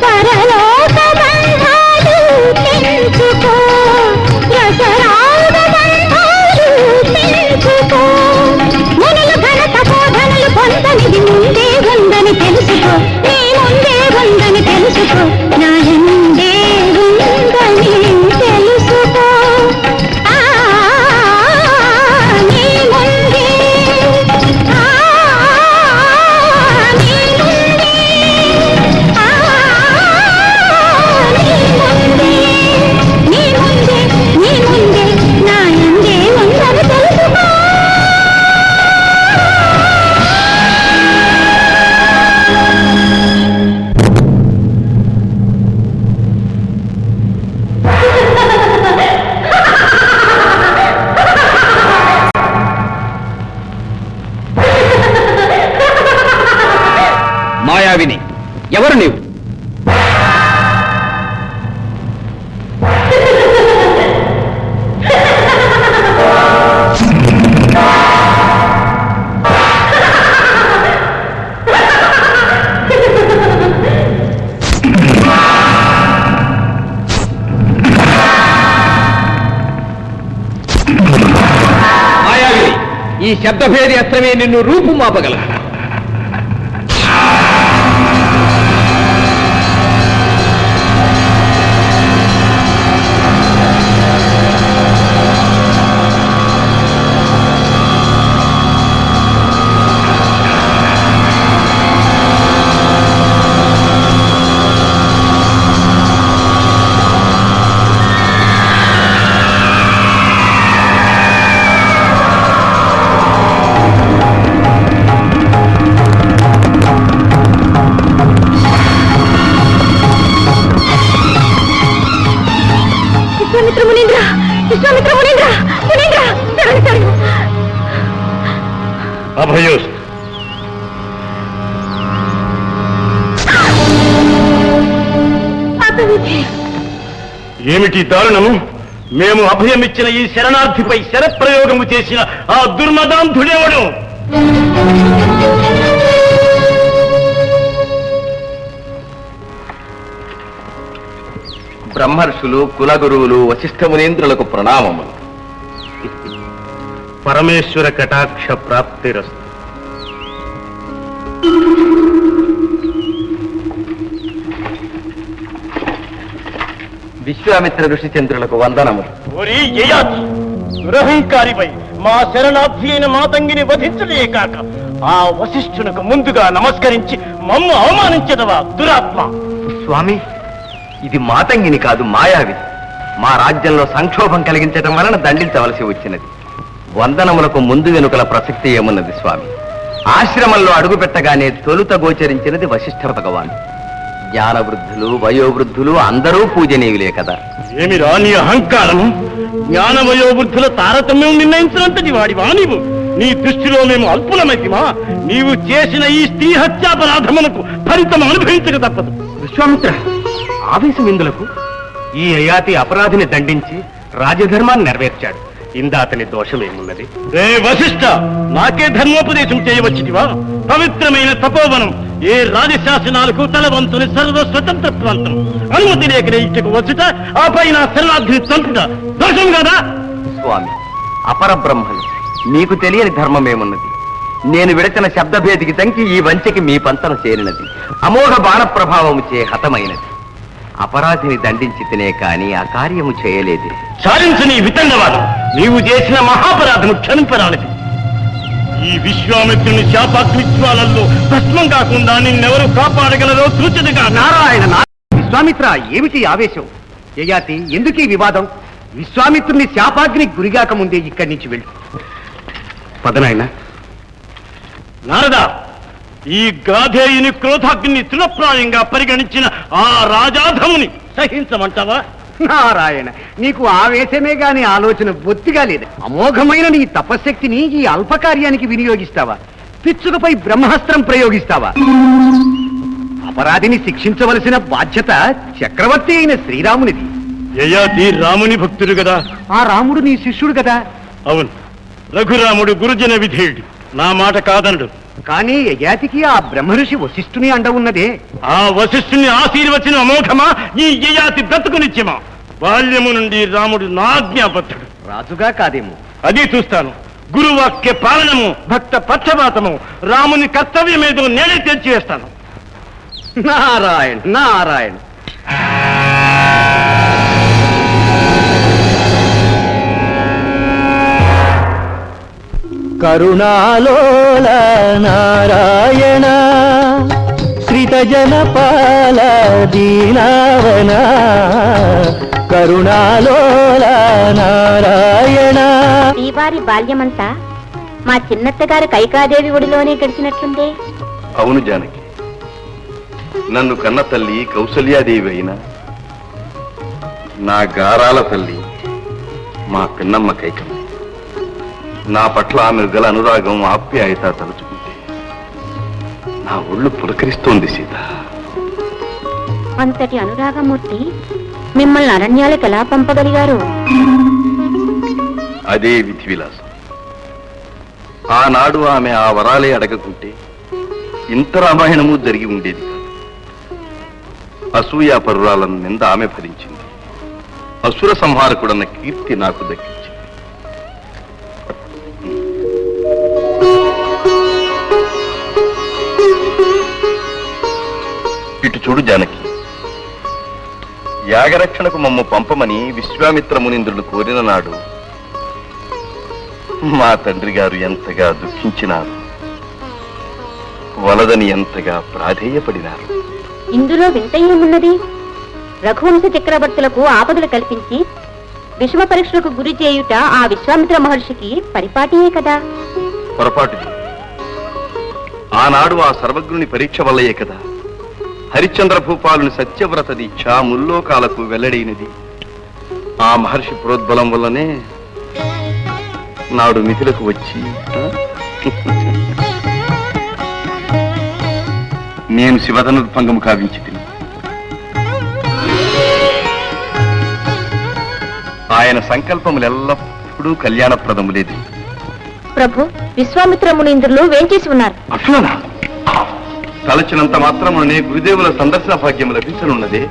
పరలోక బంధాలు తెంచుకో ఎవరు నీవు? ఈ శబ్దభేది అస్త్రమే నిన్ను రూపుమాపగలదు. అభయోస్ ఏమిటి దారుణము? మేము అభయమిచ్చిన ఈ శరణార్థిపై శరప్రయోగము చేసిన ఆ దుర్మదాంధుడేవాడు? బ్రహ్మర్షులు కులగురువులు వశిష్ఠ మునీంద్రులకు ప్రణామములు. పరమేశ్వర కటాక్ష ప్రాప్తిరస్తు. విశ్వామిత్ర ఋషిచంద్రులకు వందనములు. ఓరి యయాతి, దురహంకారిపై మా శరణార్థి అయిన మాతంగిని వధించలే కాక ఆ వశిష్ఠునకు ముందుగా నమస్కరించి మమ్ము అవమానించదవా దురాత్మ? స్వామి, ఇది మాతంగిని కాదు, మాయావి. మా రాజ్యంలో సంక్షోభం కలిగించడం వలన దండించవలసి వచ్చినది. వందనములకు ముందు వెనుకల ప్రసక్తి ఏమున్నది స్వామి? ఆశ్రమంలో అడుగుపెట్టగానే తొలుత గోచరించినది వశిష్ఠ భగవాన్. జ్ఞానవృద్ధులు వయోవృద్ధులు అందరూ పూజనీయులే కదా. ఏమి రాని అహంకారము? జ్ఞాన వయోవృద్ధుల తారతమ్యం నిర్ణయించినంతటి వాడివా నీవు? నీ దృష్టిలో మేము అల్పులమైతిమా? నీవు చేసిన ఈ స్త్రీ హత్యాపరాధమునకు ఫలితం అనుభవించక తప్పదు. విశ్వామిత్ర, ఆవేశం ఎందులకు? ఈ అయాతి అపరాధిని దండించి రాజధర్మాన్ని నెరవేర్చాడు. ఇందా అతని దోషమేమున్నది? రే వశిష్ఠ, నాకే ధర్మోపదేశం చేయవచ్చితివా? పవిత్రమైన తపోవనం ఏ రాజశాసనాలకు తలవంతుని సర్వ స్వతంత్ర ప్రాంతం. అనుమతి లేకనే ఇచ్చకు వచ్చుట, ఆ పైన శరణార్థిని చంపుట దోషం కదా? స్వామి, అపరబ్రహ్మలు, మీకు తెలియని ధర్మమేమున్నది? నేను విడచిన శబ్దభేదికి తంకి ఈ వంచకి మీ పంతన చేరినది. అమోఘ బాణ ప్రభావము చే హతమైనది. అపరాధిని దండించితేనే కాని ఆ కార్యము చేయలేదు. చాలించు నీ వితండవాదం. నీవు చేసిన మహాపరాధము క్షమింపరానిది. ఈ విశ్వామిత్రుని శాపాగ్నిజ్వాలల్లో భస్మం కాకుండా నిన్నెవరు కాపాడగలరో సూచనగా. నారాయణ, విశ్వామిత్ర, ఏమిటి ఆవేశం? యయాతి, ఎందుకు ఈ వివాదం? విశ్వామిత్రుని శాపాగ్ని గురిగాక ముందే ఇక్కడి నుంచి వెళ్ళు. పదనాయన. నారదా, ఈ గాధేయుని క్రోధాగ్ని తృణప్రాయంగా పరిగణించిన ఆ రాజాధముని సహించమంటావా? నారాయణ, నీకు ఆవేశమే గాని ఆలోచన బొత్తిగా లేదు. అమోఘమైన నీ తపశ్శక్తిని ఈ అల్పకార్యానికి వినియోగిస్తావా? పిచ్చుకపై బ్రహ్మాస్త్రం ప్రయోగిస్తావా? అపరాధిని శిక్షించవలసిన బాధ్యత చక్రవర్తి అయిన శ్రీరామునిది. యయాతి రాముని భక్తుడు కదా? ఆ రాముడు నీ శిష్యుడు కదా? అవును, రఘురాముడు గురుజన విధేయుడు, నా మాట కాదనడు. కానీ యయాతికి ఆ బ్రహ్మఋషి వశిష్ఠుని అండ ఉన్నదే. ఆ వశిష్ఠుని ఆశీర్వచన అమోఘమా, ఈ యయాతి బ్రతుకునిత్యమా? బాల్యము నుండి రాముడు నా ఆజ్ఞాబద్ధుడు. రాజుగా కాదేమో. అది చూస్తాను. గురువాక్య పాలనము, భక్త పక్షపాతము, రాముని కర్తవ్యమేదో నేనే తెచ్చివేస్తాను. నారాయణ నారాయణ. కరుణాలోల నారాయణ శ్రితజనపాల దీనావన కరుణాలోల నారాయణ. ఈ వారి బాల్యమంతా మా చిన్నత్తగారు కైకాదేవి ఒడిలోనే గడిచినట్లుందే. అవును జానకి, నన్ను కన్న తల్లి కౌసల్యాదేవి అయినా నా గారాల తల్లి మా పిన్నమ్మ కైకమ్మ. నా పట్ల ఆమె గల అనురాగం ఆప్యాయత తలుచుకుంటే నా ఒళ్ళు పులకరిస్తోంది సీత. అంతటి అనురాగమూర్తి మిమ్మల్ని అరణ్యాలకు ఎలా పంపగలిగారు? అదే విధి విలాసం. ఆనాడు ఆమె ఆ వరాలే అడగకుంటే ఇంత రామాయణము జరిగి ఉండేది కాదు. అసూయాపరురాలను నింద ఆమె భరించింది. అసుర సంహారకుడన్న కీర్తి నాకు దక్కించింది. ఇటు చూడు జానకి, యాగరక్షణకు మమ్ము పంపమని విశ్వామిత్ర మునీంద్రుడు కోరిన నాడు మా తండ్రి గారు ఎంతగా దుఃఖించినారు, వలదని ఎంతగా ప్రాధేయపడినారు. ఇందులో వింత ఏమున్నది? రఘువంశ చక్రవర్తులకు ఆపదలు కల్పించి విషమ పరీక్షలకు గురి చేయుట ఆ విశ్వామిత్ర మహర్షికి పరిపాటియే కదా. పొరపాటు. ఆనాడు ఆ సర్వజ్ఞుని పరీక్ష వల్లయే కదా హరిశ్చంద్ర భూపాలుని సత్యవ్రత దీక్ష ముల్లోకాలకు వెల్లడైనది. ఆ మహర్షి ప్రోద్బలం వల్లనే నాడు మిథులకు వచ్చి నేను శివధనుర్భంగము కావించి తిని ఆయన సంకల్పములెల్లప్పుడూ కళ్యాణప్రదములేదు. ప్రభు, విశ్వామిత్ర మునీంద్రులు వేంచేసి ఉన్నారు. అట్లనా? తలచినంత మాత్రమునే గురుదేవుల సందర్శన భాగ్యం లభించనున్నదే.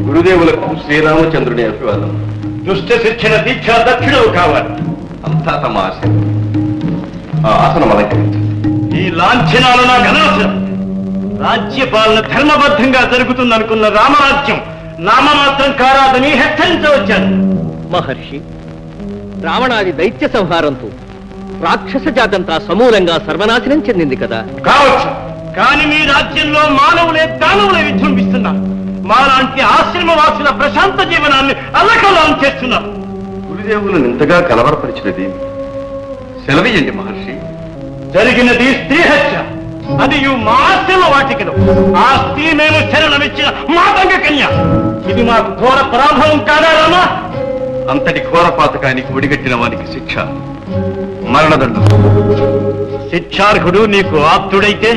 గురుదేవులకు శ్రీరామచంద్రుని అభివాదం. దుష్ట శిక్షణ దీక్ష దక్షిణవు కావాలి. అంతా తమ ఆశ. ఆ ఆసనం అలంకరించండి. ఈ లాంఛనాలు నాకు అనవసరం. రాజ్యపాలన ధర్మబద్ధంగా జరుగుతుందనుకున్న రామరాజ్యం నామమాత్రం కారాదని హెచ్చరించవచ్చాను. మహర్షి, రావణాది దైత్య సంహారంతో రాక్షస జాతంతా సమూలంగా సర్వనాశనం చెందింది కదా. కావచ్చు, కానీ మీ రాజ్యంలో మానవులే దానవులే విజృంభిస్తున్నారు. మాలాంటి ఆశ్రమవాసుల ప్రశాంత జీవనాన్ని అల్లకల్లోలం చేస్తున్నారు. గురుదేవులను ఇంతగా కలవరపరిచినది సెలవీయండి మహర్షి. జరిగినది స్త్రీ హత్య. అది మా ఆశ్రమ వాటికలో. ఆ స్త్రీ మేము శరణమిచ్చిన మాతంగ కన్య. ఇది మాకు ఘోర పరాభవం కాదా రామా? అంతటి ఘోర పాతకానికి ఒడిగట్టిన వానికి శిక్ష మరణదండం. శిక్షార్హుడు నీకు ఆప్తుడైతే?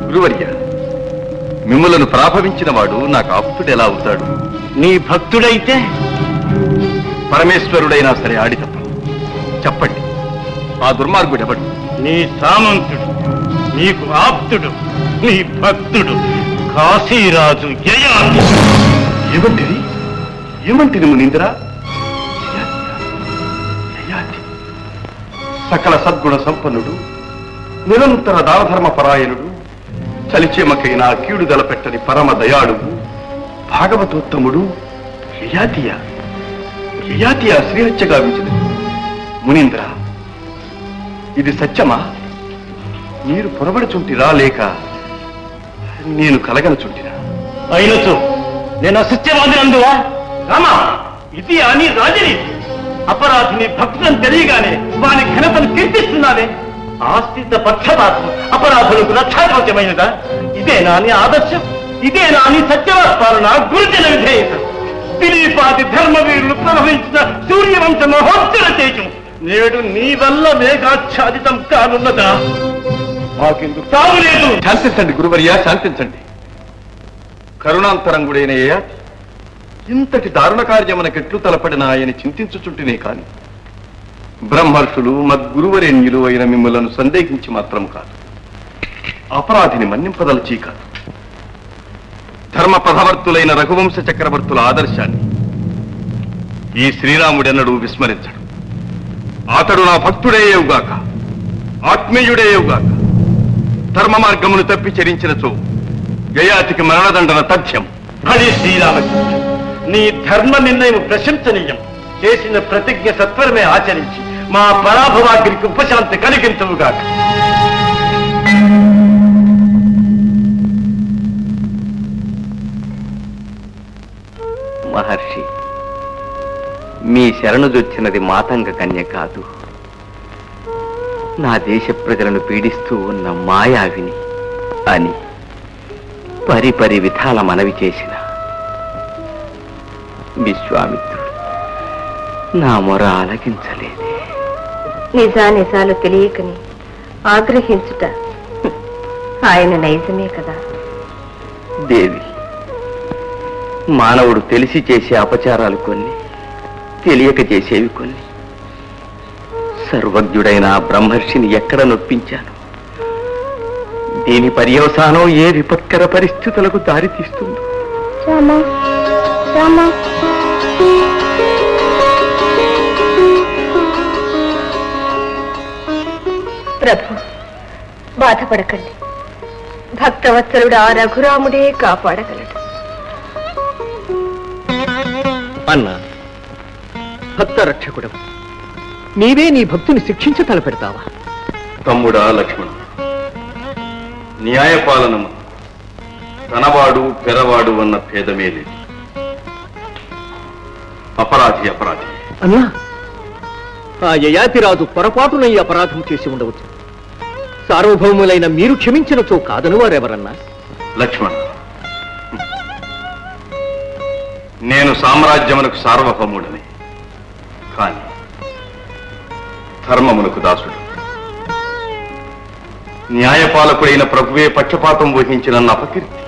గురువర్య, మిమ్ములను ప్రాభవించిన వాడు నాకు ఆప్తుడు ఎలా అవుతాడు? నీ భక్తుడైతే? పరమేశ్వరుడైనా సరే ఆడి తప్ప. చెప్పండి, ఆ దుర్మార్గుడెవడు? నీ సామంతుడు, నీకు ఆప్తుడు, నీ భక్తుడు కాశీరాజు యయాతి. ఏమంటిది? ఏమంటిది మునీంద్ర? యయాతి సకల సద్గుణ సంపన్నుడు, నిరంతర దానధర్మ పరాయణుడు, చలిచేమకైనా కీడు గలపెట్టని పరమ దయాళువు, భాగవతోత్తముడు యయాతియా శ్రీహత్య గావించినది. మునీంద్ర, ఇది సత్యమా? మీరు పొరబడుచుంటిరా లేక నేను కలగనుచుంటినా? అయినచో నేను అసత్యవాది అందువా? రామా, ఇది అని రాజనీతి. అపరాధిని భక్తులను తెలియగానే వాని ఘనతను కీర్తిస్తున్నానే. ఆశ్రిత పక్షపాతం అపరాధులకు రక్షాకవచమైనదా? ఇదేనా నీ ఆదర్శం? ఇదేనా నీ సత్యవాద పాలన, గురుజన విధేయత? దిలీపాది ధర్మవీరులు ప్రవహించిన సూర్యవంశ మహోత్తర తేజం నేడు నీ వల్ల మేఘాచ్ఛాదితం కానున్నదా? మాకెందుకు తాగులేదు? శాంతించండి గురువర్య, శాంతించండి. కరుణాంతరంగుడైన యయాతి ఇంతటి దారుణ కార్యమునకెట్లు తలపడిన ఆయన చింతించుచుంటినే కాని బ్రహ్మర్షులు మద్గురువరేణ్యులు అయిన మిమ్మలను సందేహించి మాత్రం కాదు, అపరాధిని మన్నింపదలచీ కాదు. ధర్మ పథవర్తులైన రఘువంశ చక్రవర్తుల ఆదర్శాన్ని ఈ శ్రీరాముడెన్నడూ విస్మరించడు. అతడు నా భక్తుడేవుగాక, ఆత్మీయుడేవుగాక. ధర్మ మార్గమును తప్పి చరించినచో యయాతికి మరణదండన తథ్యం. హరి శ్రీరామచంద్ర, నీ ధర్మ నిర్ణయం ప్రశంసనీయం. చేసిన ప్రతిజ్ఞ సత్వరమే ఆచరించి మా పరాభవాగ్రికి ఉపశాంతి కలిగించుగాక. మహర్షి, మీ శరణుజొచ్చినది మాతంగ కన్య కాదు, నా దేశ ప్రజలను పీడిస్తూ ఉన్న మాయావిని అని పరిపరి విధాల మనవి చేసిన విశ్వామిత్రుడు. నా మొర ఆలకించలేదే. నిజానిజాలు తెలియకని ఆగ్రహించుట ఆయన నైజమే కదా. దేవి, మానవుడు తెలిసి చేసే అపచారాలు కొన్ని, తెలియక చేసేవి కొన్ని. సర్వజ్ఞుడైన ఆ బ్రహ్మర్షిని ఎక్కడ నొప్పించాను? దీని పర్యవసానం ఏ విపత్కర పరిస్థితులకు దారితీస్తుందో. రామా రామా, ప్రభు బాధపడకండి. భక్తవత్సలుడు ఆ రఘురాముడే కాపాడగలడు. అన్నా, భక్త రక్షకుడు, నీవే నీ భక్తుని శిక్షించ తలపెడతావా? తమ్ముడా లక్ష్మణ, న్యాయపాలనము తనవాడు పెరవాడు అన్న భేదమే లేదు. అపరాధి అపరాధి. అన్నా, ఆ యయాతిరాజు పొరపాటున ఈ అపరాధం చేసి ఉండవచ్చు. సార్వభౌములైన మీరు క్షమించినచో కాదని వారెవరన్నా? లక్ష్మణ, నేను సామ్రాజ్యమునకు సార్వభౌముడని, కాని ధర్మమునకు దాసుడు. న్యాయపాలకుడైన ప్రభువే పక్షపాతం వహించిన అపకీర్తి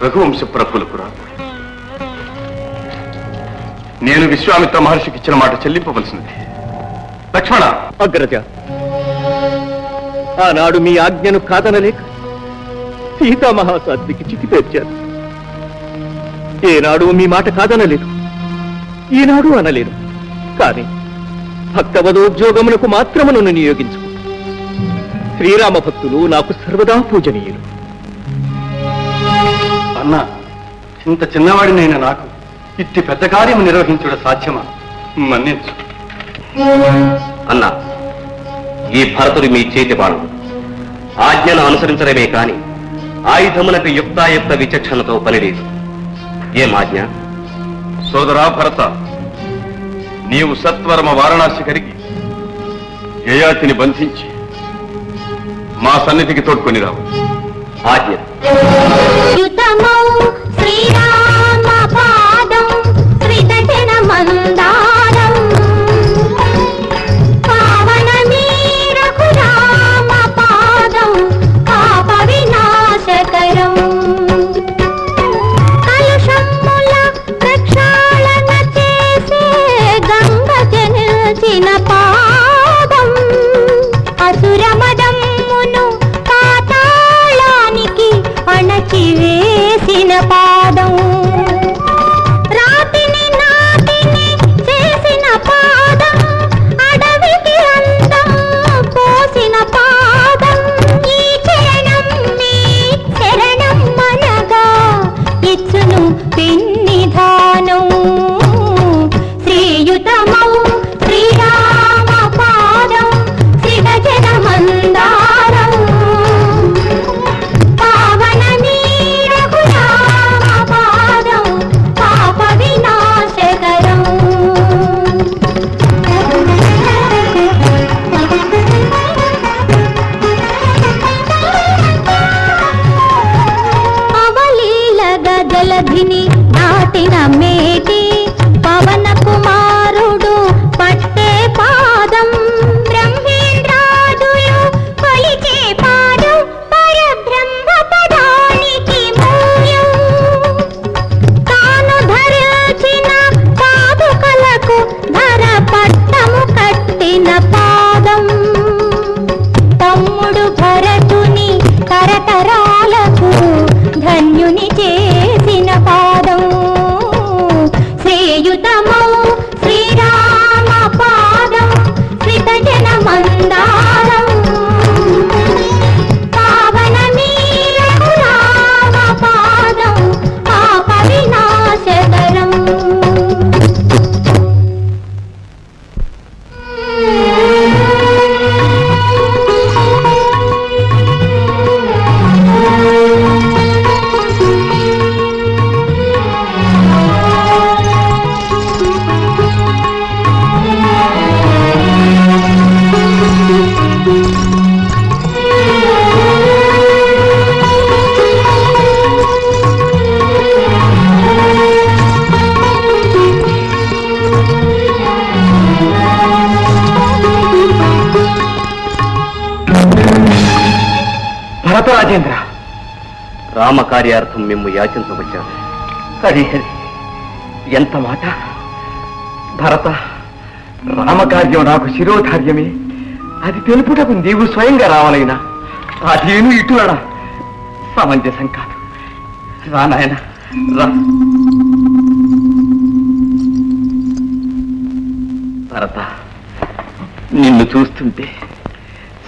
రఘువంశ ప్రభులకు రాదు. నేను విశ్వామిత్ర మహర్షికి ఇచ్చిన మాట చెల్లింపవలసినది. లక్ష్మణ. అగ్రజ, ఆనాడు మీ ఆజ్ఞను కాదనలేక సీతామహాసాధ్వికి చితి పేర్చారు. ఏనాడు మీ మాట కాదనలేదు, ఈనాడు అనలేదు. కాని భక్తవదోద్యోగమునకు మాత్రమును నియోగించు. శ్రీరామ భక్తులు నాకు సర్వదా పూజనీయులు. అన్నా, ఇంత చిన్నవాడినైనా నాకు ఇట్టి పెద్ద కార్యం నిర్వహించుట సాధ్యమా? మన్నించు. అన్నా, ఈ భరతుడు మీ చేతి బాణుడు. ఆజ్ఞను అనుసరించడమే కాని ఆయుధములకు యుక్తాయుక్త విచక్షణతో పనిలేదు. ఏం ఆజ్ఞ? సోదరా భరత, నీవు సత్వరమ వారణాసి కరిగి యయాతిని బంధించి మా సన్నిధికి తోడ్కొని రావు. ఆజ్ఞ. యుతమౌ శ్రీరామ పాదం శ్రీదశన మందారం పావనమీ రఘురామ పాదం పాప వినాశకరం కలుషముల ప్రక్షాళన చేసే గంగ జనిల్చిన పాదం అసురమదమ్మును పాతాళానికి అణచివేసిన పాదం రాతిని నాటిని చేసిన పాదం అడవికి అందం పోసిన పాదం ఈ చరణం మీ శరణం మనగా ఇచ్చును పిన్నిధానం శ్రీయుతమౌ శ్రీరామ పాదం శ్రీదశన మందారం పావనమీ రఘురామ పాదం పాప వినాశకరం అవలీల గజలధిని నాటిన మేటి పవన కుమారుడు పట్టే పాదం బ్రహ్మేంద్రాదులు కొలిచే పాదం పరబ్రహ్మ పదానికి మూల్యం తాను ధరించిన పాదుకలకు ధర పట్టము కట్టిన పాదం తమ్ముడు భరతుని తరతరాలకు ధన్యుని చేసిన పాదం శ్రీయుతమౌ శ్రీరామ పాదం శ్రీదశన మందారం పావనమీ రఘురామ పాదం పాప వినాశకరం భరతరాజేంద్ర, రామకార్యార్థం మేము యాచించవచ్చాము. హరి హరి, ఎంత మాట! భరత, రామకార్యం నాకు శిరోధార్యమే. అది తెలుపుటకు నీవు స్వయంగా రావాలైనా అదేను ఇటులడా సమంజసం కాదు. రా నాయన, రా. భరత, నిన్ను చూస్తుంటే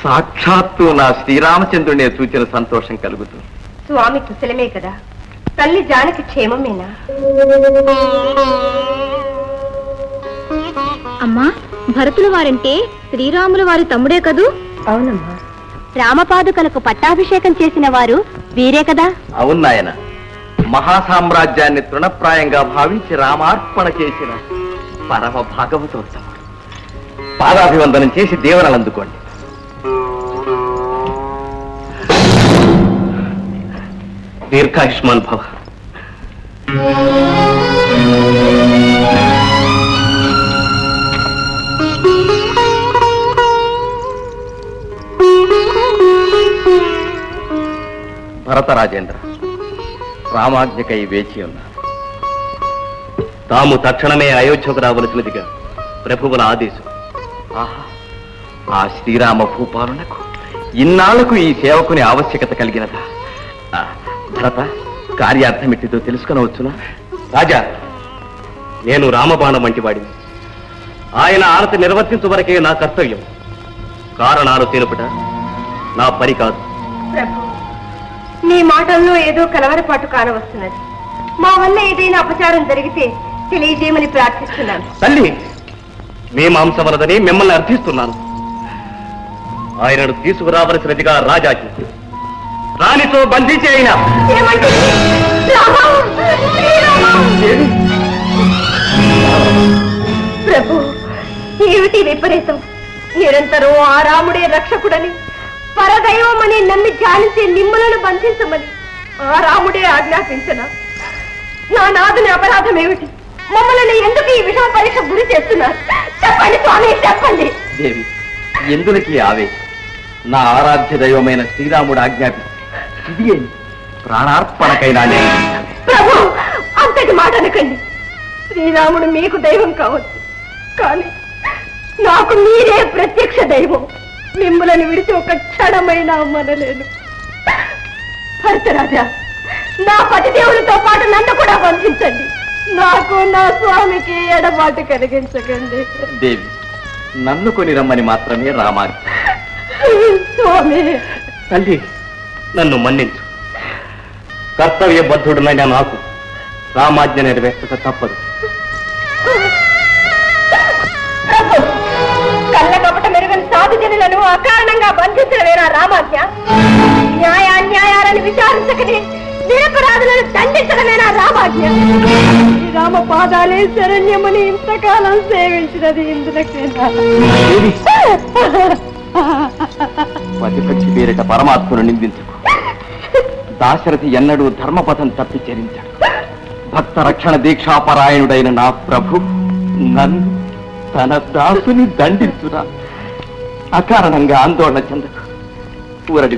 సాక్షాత్తు నా శ్రీరామచంద్రునే చూచిన సంతోషం కలుగుతుంది. స్వామి కుశలమే కదా? తల్లి జానకి క్షేమమేనా? అమ్మా, భరతుల వారంటే శ్రీరాముల వారి తమ్ముడే కదూ? అవునమ్మా. రామపాదుకలకు పట్టాభిషేకం చేసిన వారు వీరే కదా? అవును నాయన, మహాసామ్రాజ్యాన్ని తృణప్రాయంగా భావించి రామార్పణ చేసిన పరమ భాగవతోత్తముడు. పాదాభివందనం చేసి దీవెనలు అందుకోండి. దీర్ఘాయుష్మాన్ భవ. భరతరాజేంద్ర, రామాజ్ఞకై వేచి ఉన్నారు. తాము తక్షణమే అయోధ్యకు రావలసినదిగా ప్రభువుల ఆదేశం. ఆహా, ఆ శ్రీరామ భూపాలనకు ఇన్నాళ్లకు ఈ సేవకుని ఆవశ్యకత కలిగినదా? భరత, కార్యార్థమిట్టిదో తెలుసుకొనవచ్చునా? రాజా, నేను రామబాణం వంటి వాడిని. ఆయన ఆనతి నిర్వర్తించు వరకే నా కర్తవ్యం. కారణాలు తెలుపుట నా పని కాదు. ప్రభు, మీ మాటల్లో ఏదో కలవరపాటు కానవస్తున్నది. మా వల్ల ఏదైనా అపచారం జరిగితే తెలియజేయమని ప్రార్థిస్తున్నాను. తల్లి, మీ మాంసవలదని మిమ్మల్ని అర్థిస్తున్నాను. ఆయనను తీసుకురావలసినదిగా రాజాకి. రాణితో బంధించి అయినా ప్రభు, ఏమిటి విపరీతం? నిరంతరం ఆ రాముడే రక్షకుడని, పరదైవమని నన్ను ధ్యానించే మిమ్మలను బంధించమని ఆ రాముడే ఆజ్ఞాపించనా? నా నాదుని అపరాధం ఏమిటి? మమ్మల్ని ఎందుకు ఈ విషమ పరీక్ష గురి చేస్తున్నారు? చెప్పండి స్వామి, చెప్పండి. దేవి, ఎందులకి ఆవేశం? నా ఆరాధ్య దైవమైన శ్రీరాముడు ఆజ్ఞాపిస్తే ఇది ప్రాణార్పణకైనా. ప్రభు, అంతటి మాట అనకండి. శ్రీరాముడు మీకు దైవం కావచ్చు, కానీ నాకు మీరే ప్రత్యక్ష దైవం. మిమ్మల్ని విడిచి ఒక క్షణమైనా మనలేను. భరతరాజా, నా పతిదేవులతో పాటు నన్ను కూడా బంధించండి. నాకు నా స్వామికి ఎడబాటు కలిగించకండి. దేవి, నన్ను కొని రమ్మని మాత్రమే రామాజ్ఞ. స్వామి, తల్లి, నన్ను మన్నించు. కర్తవ్యబద్ధుడునైనా నాకు రామాజ్ఞ నెరవేర్చక తప్పదు. కళ్ళ కపట మెరుగని సాధు జనులను అకారణంగా బంధించడమేనా రామాజ్ఞ? న్యాయాన్ని విచారించకనే నిరపరాధులను దండించడమేనా రామాజ్ఞ? రామ పాదాలే శరణ్యమని ఇంతకాలం సేవించినది ఇందులకేనా? పతిపక్షి పేరిట పరమాత్మను నిందించకు. దాశరథి ఎన్నడూ ధర్మపథం తప్పి చరించాడు. భక్త రక్షణ దీక్షాపరాయణుడైన నా ప్రభు నన్ను తన దాసుని దండించురా. అకారణంగా ఆందోళన చెందకు. ఊరడి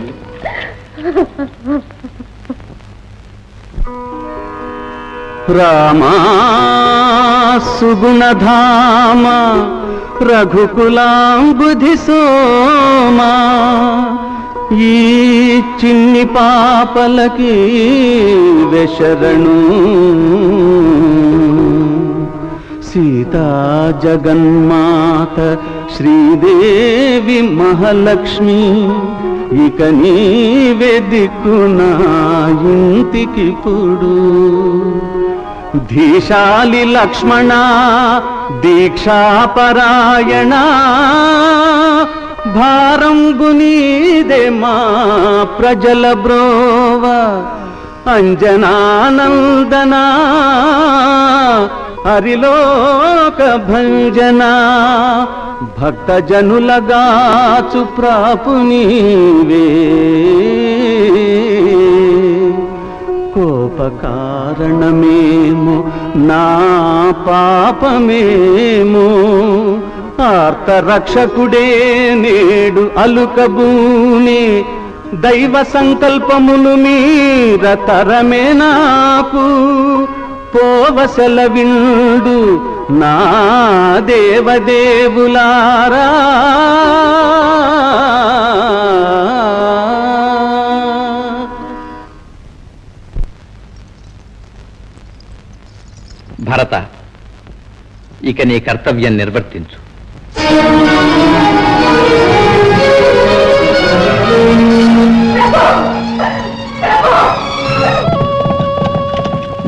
రామా సుగుణధామ రఘుకులాంబుధి సోమా, ఈ చిన్ని పాపలకి వెశరణు. సీతా జగన్మాత శ్రీదేవి మహాలక్ష్మి, ఇక నీవే దిక్కు నా ఇంటికిప్పుడు. ధీశాలి లక్ష్మణ దీక్షాపరాయణ, భారంగునీదే మా ప్రజల బ్రోవ. అంజనానందనా హరిలోక భంజన, భక్తజనులగాచు ప్రాపు నీవే. కోపకారణమేమో నా పాపమేమో, ఆర్తరక్షకుడే నేడు అలుకబూనే. దైవ సంకల్పమును మీర తరమే నాకు పోవసల విండు నా దేవదేవులారా. భరత, ఇక నీ కర్తవ్యం నిర్వర్తించు.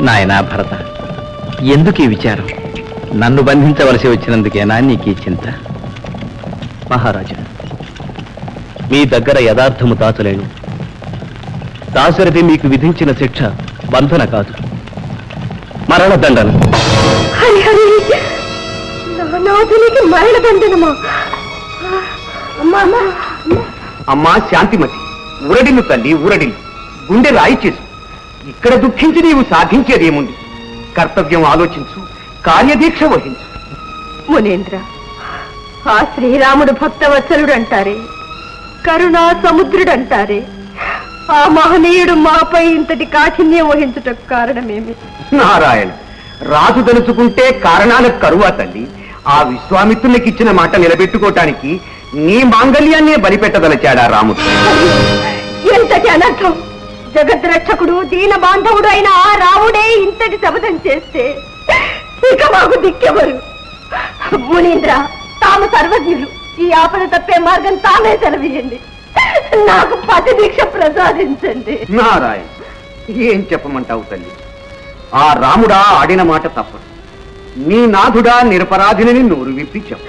నాయనా భరత, ఎందుకు ఈ విచారం? నన్ను బంధించవలసి వచ్చినందుకేనా నీకు ఈ చింత? మహారాజా, మీ దగ్గర యథార్థము దాచలేను. దాశరథి మీకు విధించిన శిక్ష బంధన కాదు, మరణదండన. హరి హరి, నాథునికి మరణదండనమా? అమ్మా అమ్మా శాంతిమతి, ఊరడిల్లు తల్లి, ఊరడిల్లు. గుండె రాయి చేసు. ఇక్కడ దుఃఖించి నీవు సాధించేదేముంది? కర్తవ్యం ఆలోచించు, కార్యదీక్ష వహించు. మునేంద్ర, ఆ శ్రీరాముడు భక్తవత్సలుడు అంటారే, కరుణా సముద్రుడు అంటారే, ఆ మహనీయుడు మాపై ఇంతటి కాఠిన్యం వహించుటకు కారణమేమి? నారాయణ, రాజు తలుచుకుంటే కారణాలకు కరువా తల్లి? ఆ విశ్వామిత్రునికి ఇచ్చిన మాట నిలబెట్టుకోవటానికి నీ మాంగళ్యాన్నే బలిపెట్టదలచాడా రాముడు? ఎంతటి అనర్థం! జగద్రక్షకుడు దీన బాంధవుడు అయిన ఆ రాముడే ఇంతటి శబదం చేస్తే ఇక మాకు దిక్కెవరు? మునీంద్ర, తాము సర్వజ్ఞులు. ఈ ఆపద తప్పే మార్గం తామే సెలవియండి. నాకు పతి దీక్ష ప్రసాదించండి. నారాయణ, ఏం చెప్పమంటావు తల్లి? ఆ రాముడా ఆడిన మాట తప్పదు. నీ నాథుడా నిరపరాధిని నోరు విప్పి చెప్ప.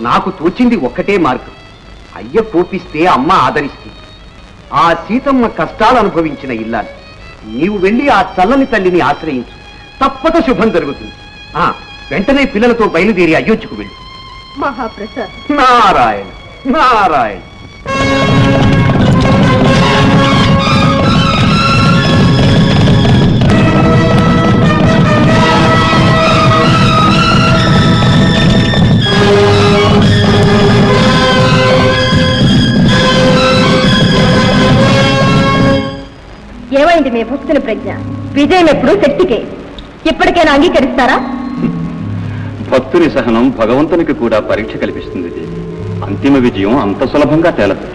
నాకు తోచింది ఒక్కటే మార్గం. అయ్య కోపిస్తే అమ్మ ఆదరిస్తే. ఆ సీతమ్మ కష్టాలు అనుభవించిన ఇల్లాలు. నీవు వెళ్ళి ఆ చల్లని తల్లిని ఆశ్రయించు, తప్పక శుభం జరుగుతుంది. వెంటనే పిల్లలతో బయలుదేరి అయోధ్యకు వెళ్ళు. మహాప్రసాద్. నారాయణ నారాయణ. ఏమైంది మీ భక్తుని ప్రజ్ఞ? విజయం ఎప్పుడు శక్తికే. ఇప్పటికైనా అంగీకరిస్తారా? భక్తుని సహనం భగవంతునికి కూడా పరీక్ష కల్పిస్తుంది. అంతిమ విజయం అంత సులభంగా తేలదు.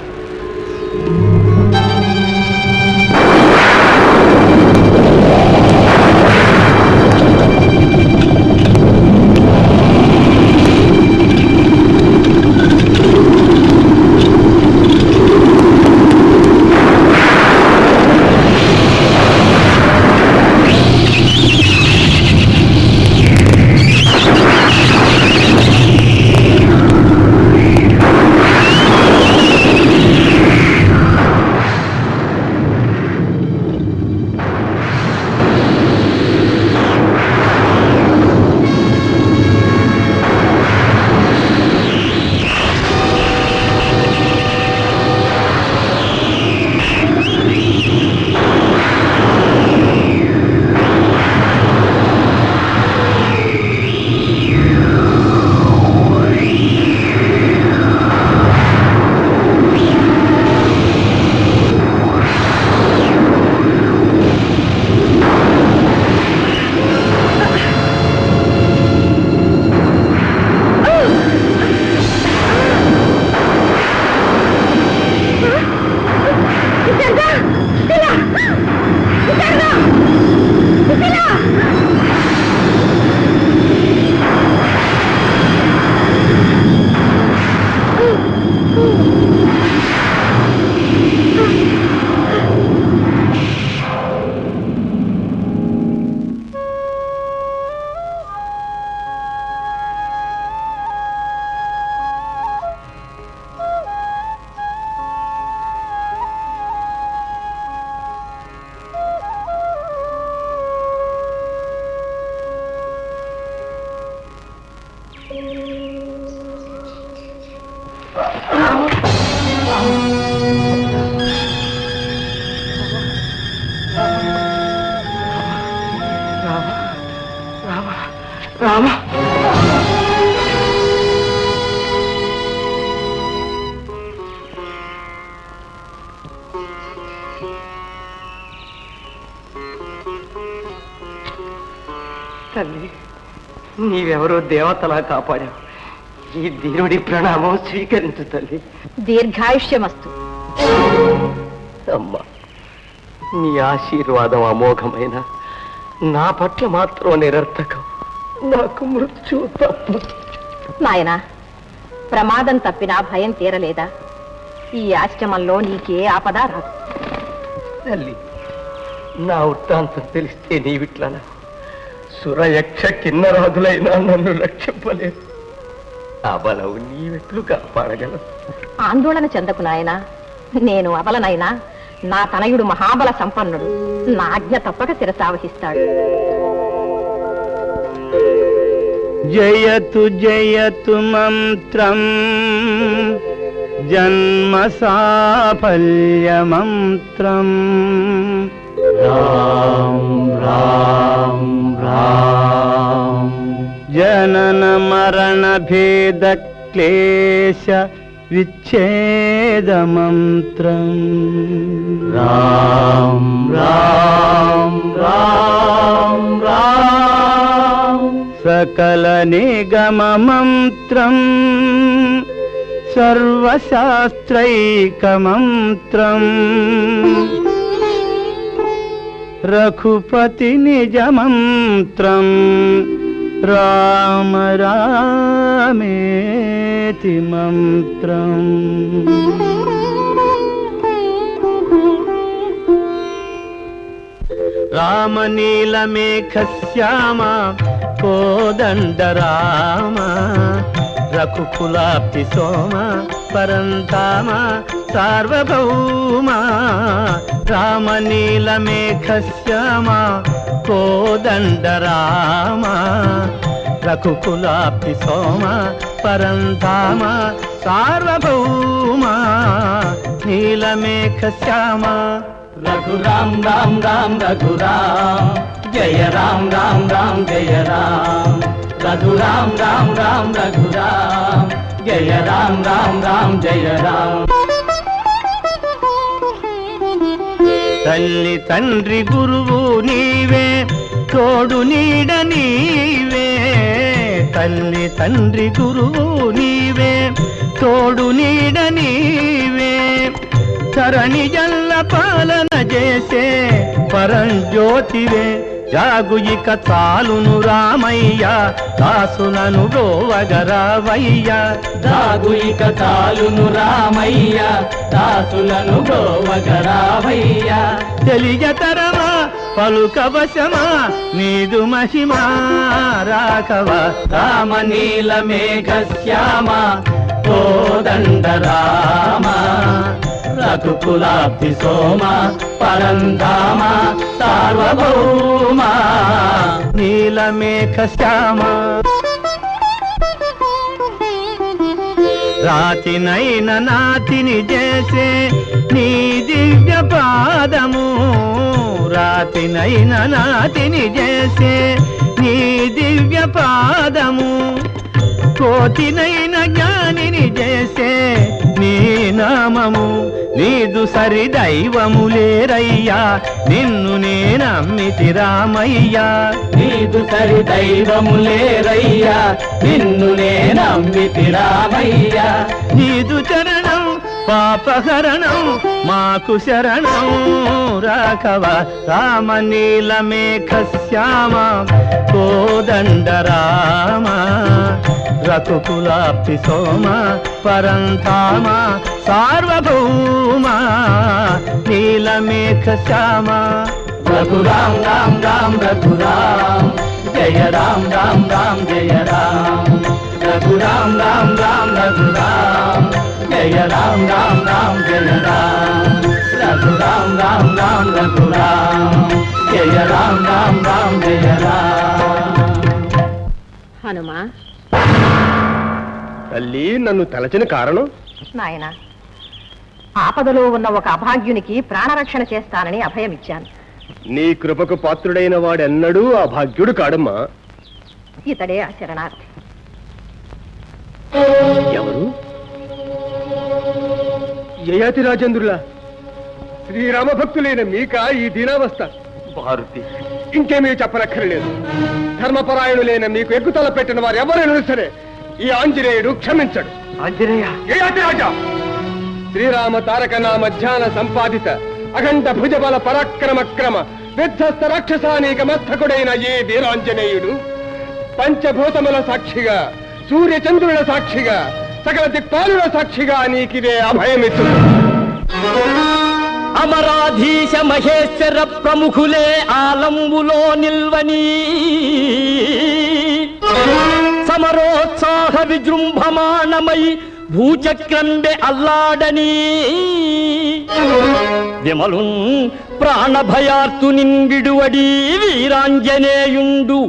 నీవెవరో దేవతలా కాపాడావు. ఈ దీనుడి ప్రణామం స్వీకరించు తల్లి. దీర్ఘాయుష్యమస్తు. అమ్మా, నీ ఆశీర్వాదం అమోఘమైన, నా పట్ల మాత్రం నిరర్థకం. నాకు మృత్యు తప్ప. నాయనా, ప్రమాదం తప్పినా భయం తీరలేదా? ఈ ఆశ్రమంలో నీకే ఆపద రాదు. తల్లి, నా వృత్తాంతం తెలిస్తే నీవిట్లనా సురయక్ష కిన్నరాదులైనా నన్ను రక్షింపలేదు. ఆ బలవు నీవెట్లు కాపాడగలవు? ఆందోళన చెందకు నాయనా. నేను అబలనైనా నా తనయుడు మహాబల సంపన్నుడు. నా ఆజ్ఞ తప్పక శిరసావహిస్తాడు. జయతు జయతు మంత్రం జన్మ సాఫల్య మంత్రం. రామ్ రామ్ రామ్. జనన మరణ భేద క్లేశ విచ్ఛేద మంత్రం. రామ్ రామ్ రామ్ రామ్. సకల నిగమ మంత్రం సర్వశాస్త్రైక మంత్రం. రఘుపతి నిజ మంత్రం. రామ రామేతి మంత్రం. రామ నీలమేఘ శ్యామ కోదండ రామ. రఘుకులాప్తి సోమ పరంతామ సార్వభౌమ. రామ నీలమేఘ శ్యామ కోదండ రామ. రఘుకులాప్తి సోమ పరంతామ సార్వభౌమ. నీలమేఘ శ్యామ. రఘురామ్ రామ్ రామ్ రఘురామ్. జయ రామ్ రామ్ రామ్ జయ రామ్. రఘురామ్ రామ్ రామ్ రఘురామ్. జయ రామ్ రామ్ రామ్ జయ రామ్. తల్లి తండ్రి గురువు నీవే, తోడు నీడ నీవే. తల్లి తండ్రి గురువు నీవే, తోడు నీడ నీవే. ధరణి జల్ల పాలన చేసే పరంజ్యోతివే. జాగు ఇక చాలును రామయ్య, దాసులను గోవగరావయ్య. జాగు ఇక చాలును రామయ్య, దాసులను గోవగరావయ్య. తెలియతరమా పలుకవశమా నీదు మహిమా రాఘవ. రామ నీల మేఘ శ్యామ కోదండ రామ. రఘుకులాబ్ధి సోమ పరంధామ సార్వభౌమ. నీలమేఘ శ్యామ. రాతినైన నాతిని చేసే నీ దివ్య పాదము. రాతినైన నాతిని చేసే నీ దివ్య పాదము. కోతినైన జ్ఞానిని చేసే నీ నామము. నీదు సరి దైవము లేరయ్యా, నిన్ను నేనమ్మితి రామయ్యా. నీదు సరి దైవము లేరయ్యా, నిన్ను నేనమ్మితి రామయ్యా. నీదు చరణం పాపహరణం మాకు శరణం రాఘవ. రామ నీలమేఘ శ్యామ కోదండ రామ. రఘుకులాప్తి సోమ పరంధామ సార్వభౌమ. నీలమేఘ శ్యామ. రఘురామ్ రామ్ రామ్ రఘురామ్. జయ రామ్ రామ్ రామ్ జయ రామ్. రఘురామ్ రామ్ రామ్ రఘురామ్. జయ రామ్ రామ్ రామ్ జయ రామ్. రఘురామ్ రామ్ రామ్ రఘురామ్. జయ రామ్ రామ్ రామ్ జయ రామ్. హనుమా, తల్లి నన్ను తలచిన కారణం? నాయనా, ఆపదలో ఉన్న ఒక అభాగ్యునికి ప్రాణరక్షణ చేస్తానని అభయమిచ్చాను. నీ కృపకు పాత్రుడైన వాడెన్నడూ ఆ భాగ్యుడు కాడమ్మా. ఇతడే ఆ శరణార్థి. ఎవరు? యయాతి రాజేంద్రులా, శ్రీరామ భక్తులైన మీక ఈ దీనావస్థ? భారతి, ఇంకేమీ చెప్పనక్కర్లేదు. ధర్మపరాయణులైన మీకు ఎక్కుతల పెట్టిన వారు ఎవరైనా సరే ఈ ఆంజనేయుడు క్షమించడు. ఆంజనేయ రాజా శ్రీరామ తారక నామ ధ్యాన సంపాదిత అఖండ భుజబల పరాక్రమక్రమ విధ్వస్త రాక్షసానీక మస్తకుడైన ఈ వీరాంజనేయుడు పంచభూతముల సాక్షిగా సూర్యచంద్రుల సాక్షిగా సకల దిక్పాలుల సాక్షిగా నీకిదే అభయమిత్తు. అమరాధీశ మహేశ్వర ప్రముఖులే ఆలంబులో నిల్వని సమరోత్సాహ విజృంభమాణమై భూచక్రంబె అల్లాడని విమలున్ ప్రాణభయార్తునిన్ విడువడి వీరాంజనేయుండు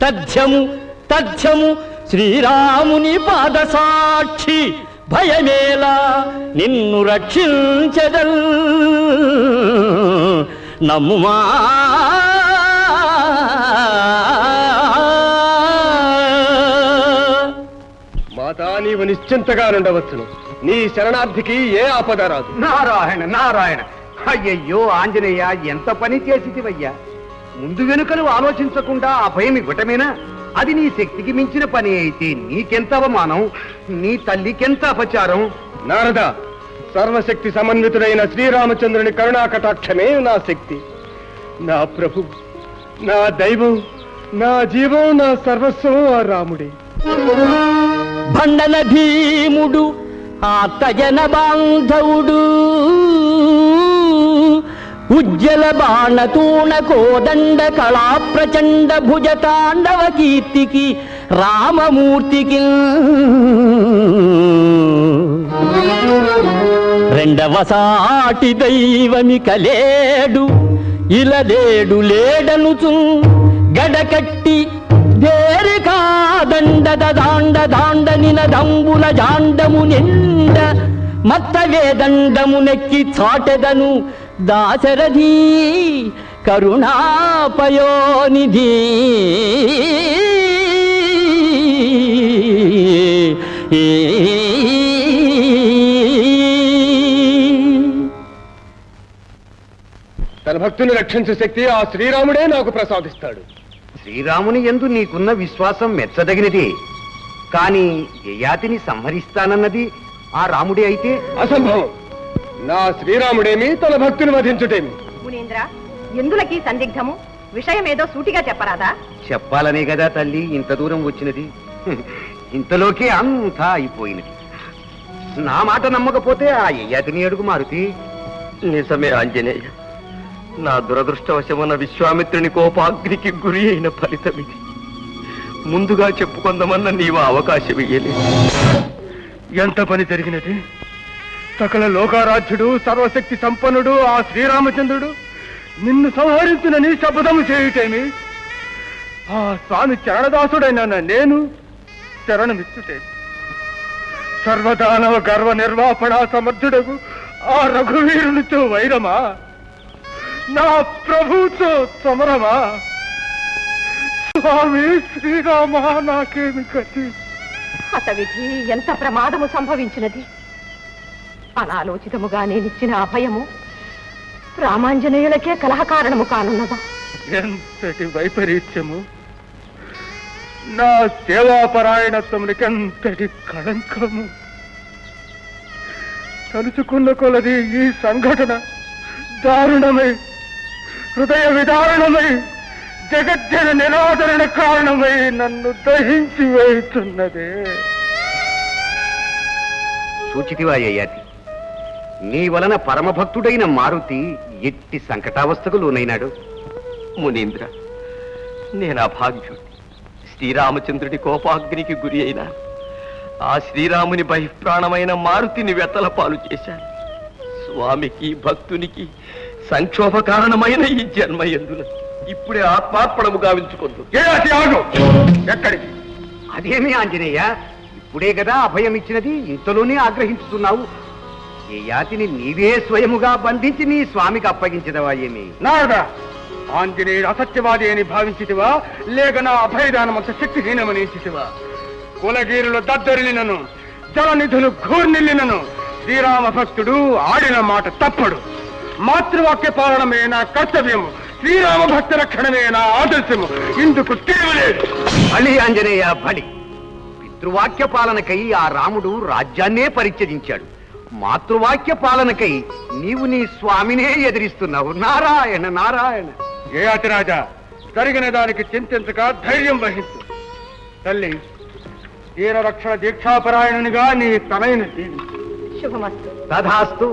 తథ్యము శ్రీరాముని పాదసాక్షి భయమేలా నిన్ను రక్షించెదల్ నమ్ముమా. మాతా నీవు నిశ్చింతగా నుండవచ్చును. నీ శరణార్థికి ఏ ఆపద రాదు. నారాయణ నారాయణ. అయ్యయ్యో ఆంజనేయ, ఎంత పని చేసివయ్యా! ముందు వెనుకలు ఆలోచించకుండా అభయం ఇవ్వటమేనా? అది నీ శక్తికి మించిన పని అయితే నీకెంత అవమానం, నీ తల్లికెంత అపచారం. నారద, సర్వశక్తి సమన్వితుడైన శ్రీరామచంద్రుని కరుణా కటాక్షమే నా శక్తి, నా ప్రభు, నా దైవం, నా జీవం, నా సర్వస్వం ఆ రాముడే. భండన భీముడు ఆతజన బాంధవుడు ఉజ్జల బాణతూణ కోదండ కళా ప్రచండ భుజ తాండవ కీర్తికి రామమూర్తికి రెండవ సాటి దైవమిక లేడు ఇలలేడు లేడనుచు గడకట్టి దేరికా దండద దాండ దాండ నినదంబుల జాండము నిండ మత్త వేదండము నెక్కి చాటెదను దాశరథి కరుణాపయోనిధి. తన భక్తుని రక్షించే శక్తి ఆ శ్రీరాముడే నాకు ప్రసాదిస్తాడు. శ్రీరాముని యందు నీకున్న విశ్వాసం మెచ్చదగినది. కాని యయాతిని సంహరిస్తానన్నది ఆ రాముడే అయితే అసంభవం. నా శ్రీరాముడేమి తన భక్తుని వధించుటేమి. మునీంద్ర, ఎందులకి సందిగ్ధము? విషయమేదో సూటిగా చెప్పరాదా? చెప్పాలనే కదా తల్లి ఇంత దూరం వచ్చినది. ఇంతలోకే అంతా అయిపోయినది. నా మాట నమ్మకపోతే ఆ యయాతిని అడుగు మారుతి. నిజమే ఆంజనేయ, నా దురదృష్టవశమున విశ్వామిత్రుని కోపాగ్నికి గురి అయిన ఫలితం ఇది. ముందుగా చెప్పుకుందామన్న నీవు అవకాశం ఇయ్యలేదు. ఎంత పని జరిగినది! సకల లోకారాధ్యుడు, సర్వశక్తి సంపన్నుడు ఆ శ్రీరామచంద్రుడు నిన్ను సంహరించునని శపథము చేయుటేమి? ఆ స్వామి చరణదాసుడైన నేను శరణమిచ్చుటే. సర్వదానవ గర్వ నిర్వాపణ సమర్థుడకు ఆ రఘువీరునితో వైరమా? నా ప్రభుతో సమరమా? స్వామి శ్రీరామ, నాకేమి గతి? హతవిధి, ఎంత ప్రమాదము సంభవించినది! అనాలోచితముగా నేనిచ్చిన అభయము రామాంజనేయులకే కలహ కారణము కానున్నదా? ఎంతటి వైపరీత్యము! నా సేవాపరాయణత్వమునికెంతటి కళంకము! తలుచుకున్న కొలది ఈ సంఘటన దారుణమై, హృదయ విదారుణమై, జగజ్జన నిరాదరణ కారణమై నన్ను దహించి వేస్తున్నదే. సూచితివా యయాతి, నీ వలన పరమభక్తుడైన మారుతి ఎట్టి సంకటావస్థకు లోనైనాడు. మునీంద్ర, నేను అభాగ్యుడు. శ్రీరామచంద్రుడి కోపాగ్నికి గురి అయినా ఆ శ్రీరాముని బహిప్రాణమైన మారుతిని వెతల పాలు చేశాను. స్వామికి భక్తునికి సంక్షోభ కారణమైన ఈ జన్మ ఎందున ఇప్పుడే ఆత్మార్పణము గావించుకొందు. ఎక్కడికి? అదేమి ఆంజనేయ, ఇప్పుడే కదా అభయం ఇచ్చినది, ఇంతలోనే ఆగ్రహించుతున్నావు. యయాతిని నీవే స్వయముగా బంధించి నీ స్వామికి అప్పగించదవా ఏమి? నారదా, ఆంజనేయుడు అసత్యవాది అని భావించితివా, లేక నా అభయదానమంత శక్తిహీనమని ఇచ్చితివా? కులగీరులు దద్దరిల్లినను, జలనిధులు ఘూర్నిల్లినను శ్రీరామ భక్తుడు ఆడిన మాట తప్పడు. మాతృవాక్య పాలనమే నా కర్తవ్యము. శ్రీరామ భక్త రక్షణమే నా ఆదర్శము. ఇందుకు తీరులేదు. బలి ఆంజనేయ బలి. పితృవాక్య పాలనకై ఆ రాముడు రాజ్యాన్నే పరిత్యజించాడు. మాతృవాక్య పాలనకై నీవు నీ స్వామినే ఎదిరిస్తున్నావు. నారాయణ నారాయణ. జయాతిరాజా, జరిగిన దానికి చింతించక ధైర్యం వహించు. తల్లి, తీర రక్షణ దీక్షాపరాయణునిగా నీ తనయుని దీవించు. శుభమస్తు. తథాస్తు.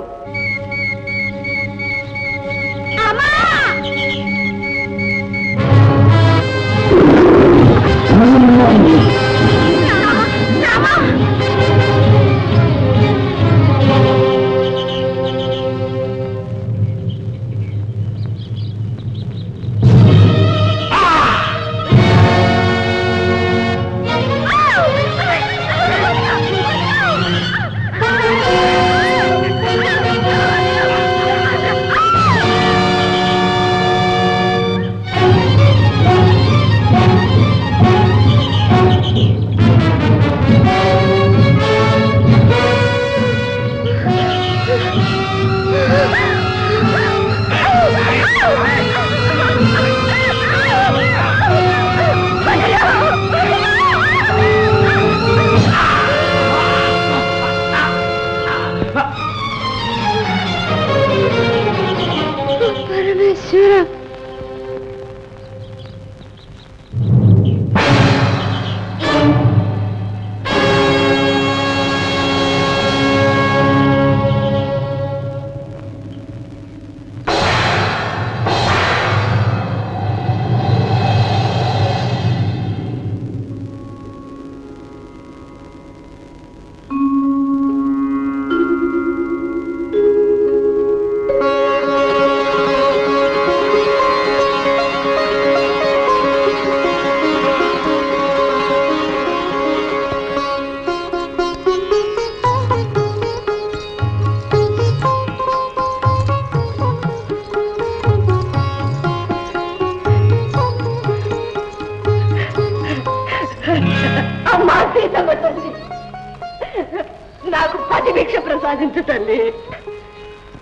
నాకు పతిభిక్ష ప్రసాదించు తల్లి.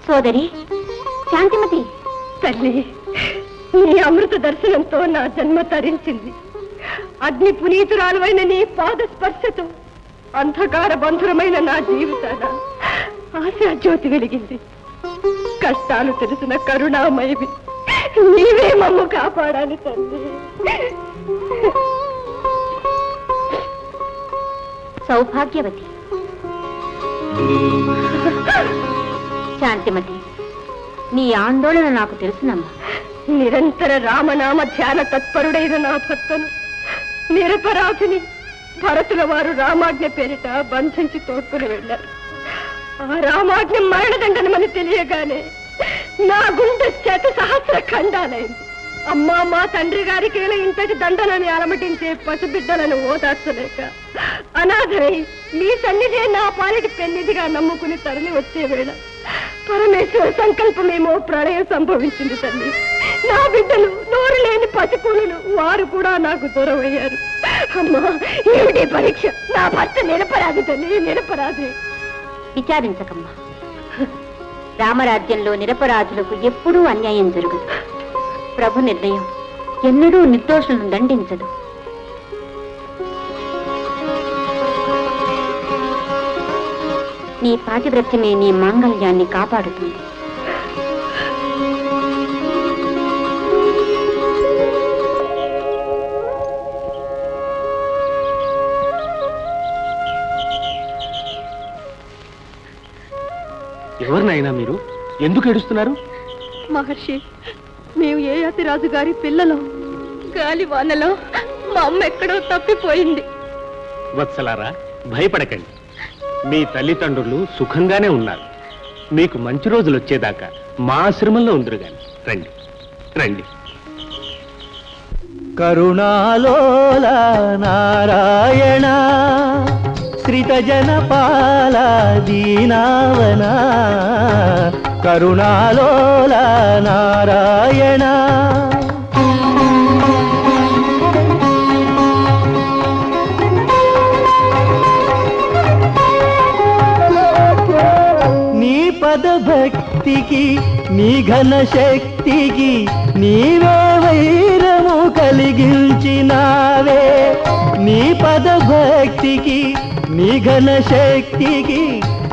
సోదరి శాంతిమతి, తల్లి, నీ అమృత దర్శనంతో నా జన్మ తరించింది. అగ్ని పునీతురాలువైన నీ పాద స్పర్శతో అంధకార బంధురమైన నా జీవితాన ఆశాజ్యోతి వెలిగింది. కష్టాలు తెలిసిన కరుణామయవి నీవే మమ్ము కాపాడాలి తల్లి. సౌభాగ్యవతి. శాంతిమతి, నీ ఆందోళన నాకు తెలుసునమ్మా. నిరంతర రామనామ ధ్యాన తత్పరుడైన నా భక్తను నిరపరాధిని భరతుల వారు రామాజ్ఞ పేరిట బంధించి తోడ్కొని వెళ్ళారు. ఆ రామాజ్ఞ మరణదండనమని తెలియగానే నా గుండె శత సహస్ర ఖండాలైంది. అమ్మా, మా తండ్రి గారికి ఇంతటి దండనని అలమటించే పసిబిడ్డలను ఓదార్చలేక అనాథై మీ సన్నిధే నా పాలిటి పెన్నిదిగా నమ్ముకుని తరలి వచ్చే వేళ పరమేశ్వర సంకల్పమేమో ప్రళయం సంభవించింది తల్లి. నా బిడ్డలు నోరు లేని పసికూలు వారు కూడా నాకు దూరమయ్యారు. అమ్మా, ఏమిటి పరీక్ష? నా భర్త నిరపరాధి తల్లి, నిరపరాధి. విచారించకమ్మా. రామరాజ్యంలో నిరపరాధులకు ఎప్పుడూ అన్యాయం జరగదు. ప్రభు నిర్ణయం ఎన్నడూ నిర్దోషులను దండించదు. నీ పాతివ్రత్యమే నీ మాంగళ్యాన్ని కాపాడుతుంది. ఎవరినైనా మీరు ఎందుకు ఏడుస్తున్నారు? మహర్షి, మేము ఏయాతిరాజు గారి పిల్లలు. గాలి వానలో మా అమ్మ ఎక్కడో తప్పిపోయింది. వత్సలారా, భయపడకండి. మీ తల్లిదండ్రులు సుఖంగానే ఉన్నారు. మీకు మంచి రోజులు వచ్చేదాకా మా ఆశ్రమంలో ఉందరు గాని. రండి రండి. కరుణాలోల నారాయణ శ్రితజనపాల దీనావన కరుణాలోల నారాయణ. నీ పద భక్తికి నీ ఘన శక్తికి నీవే వైరము కలిగించినావే నీ పద భక్తికి నీ ఘన శక్తికి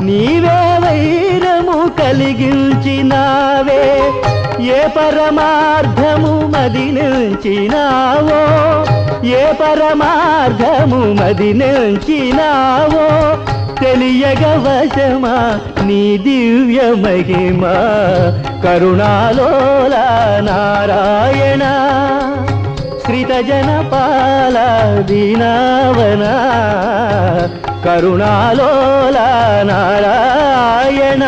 నీవే వైరము కలిగించినావే ఏ పరమార్థము మది నుంచినావో ఏ పరమార్థము మది నుంచినావో తెలియగ వశమా నీ దివ్య మహిమ కరుణాలోల నారాయణ శ్రితజనపాల దీనావన కరుణాలోల నారాయణ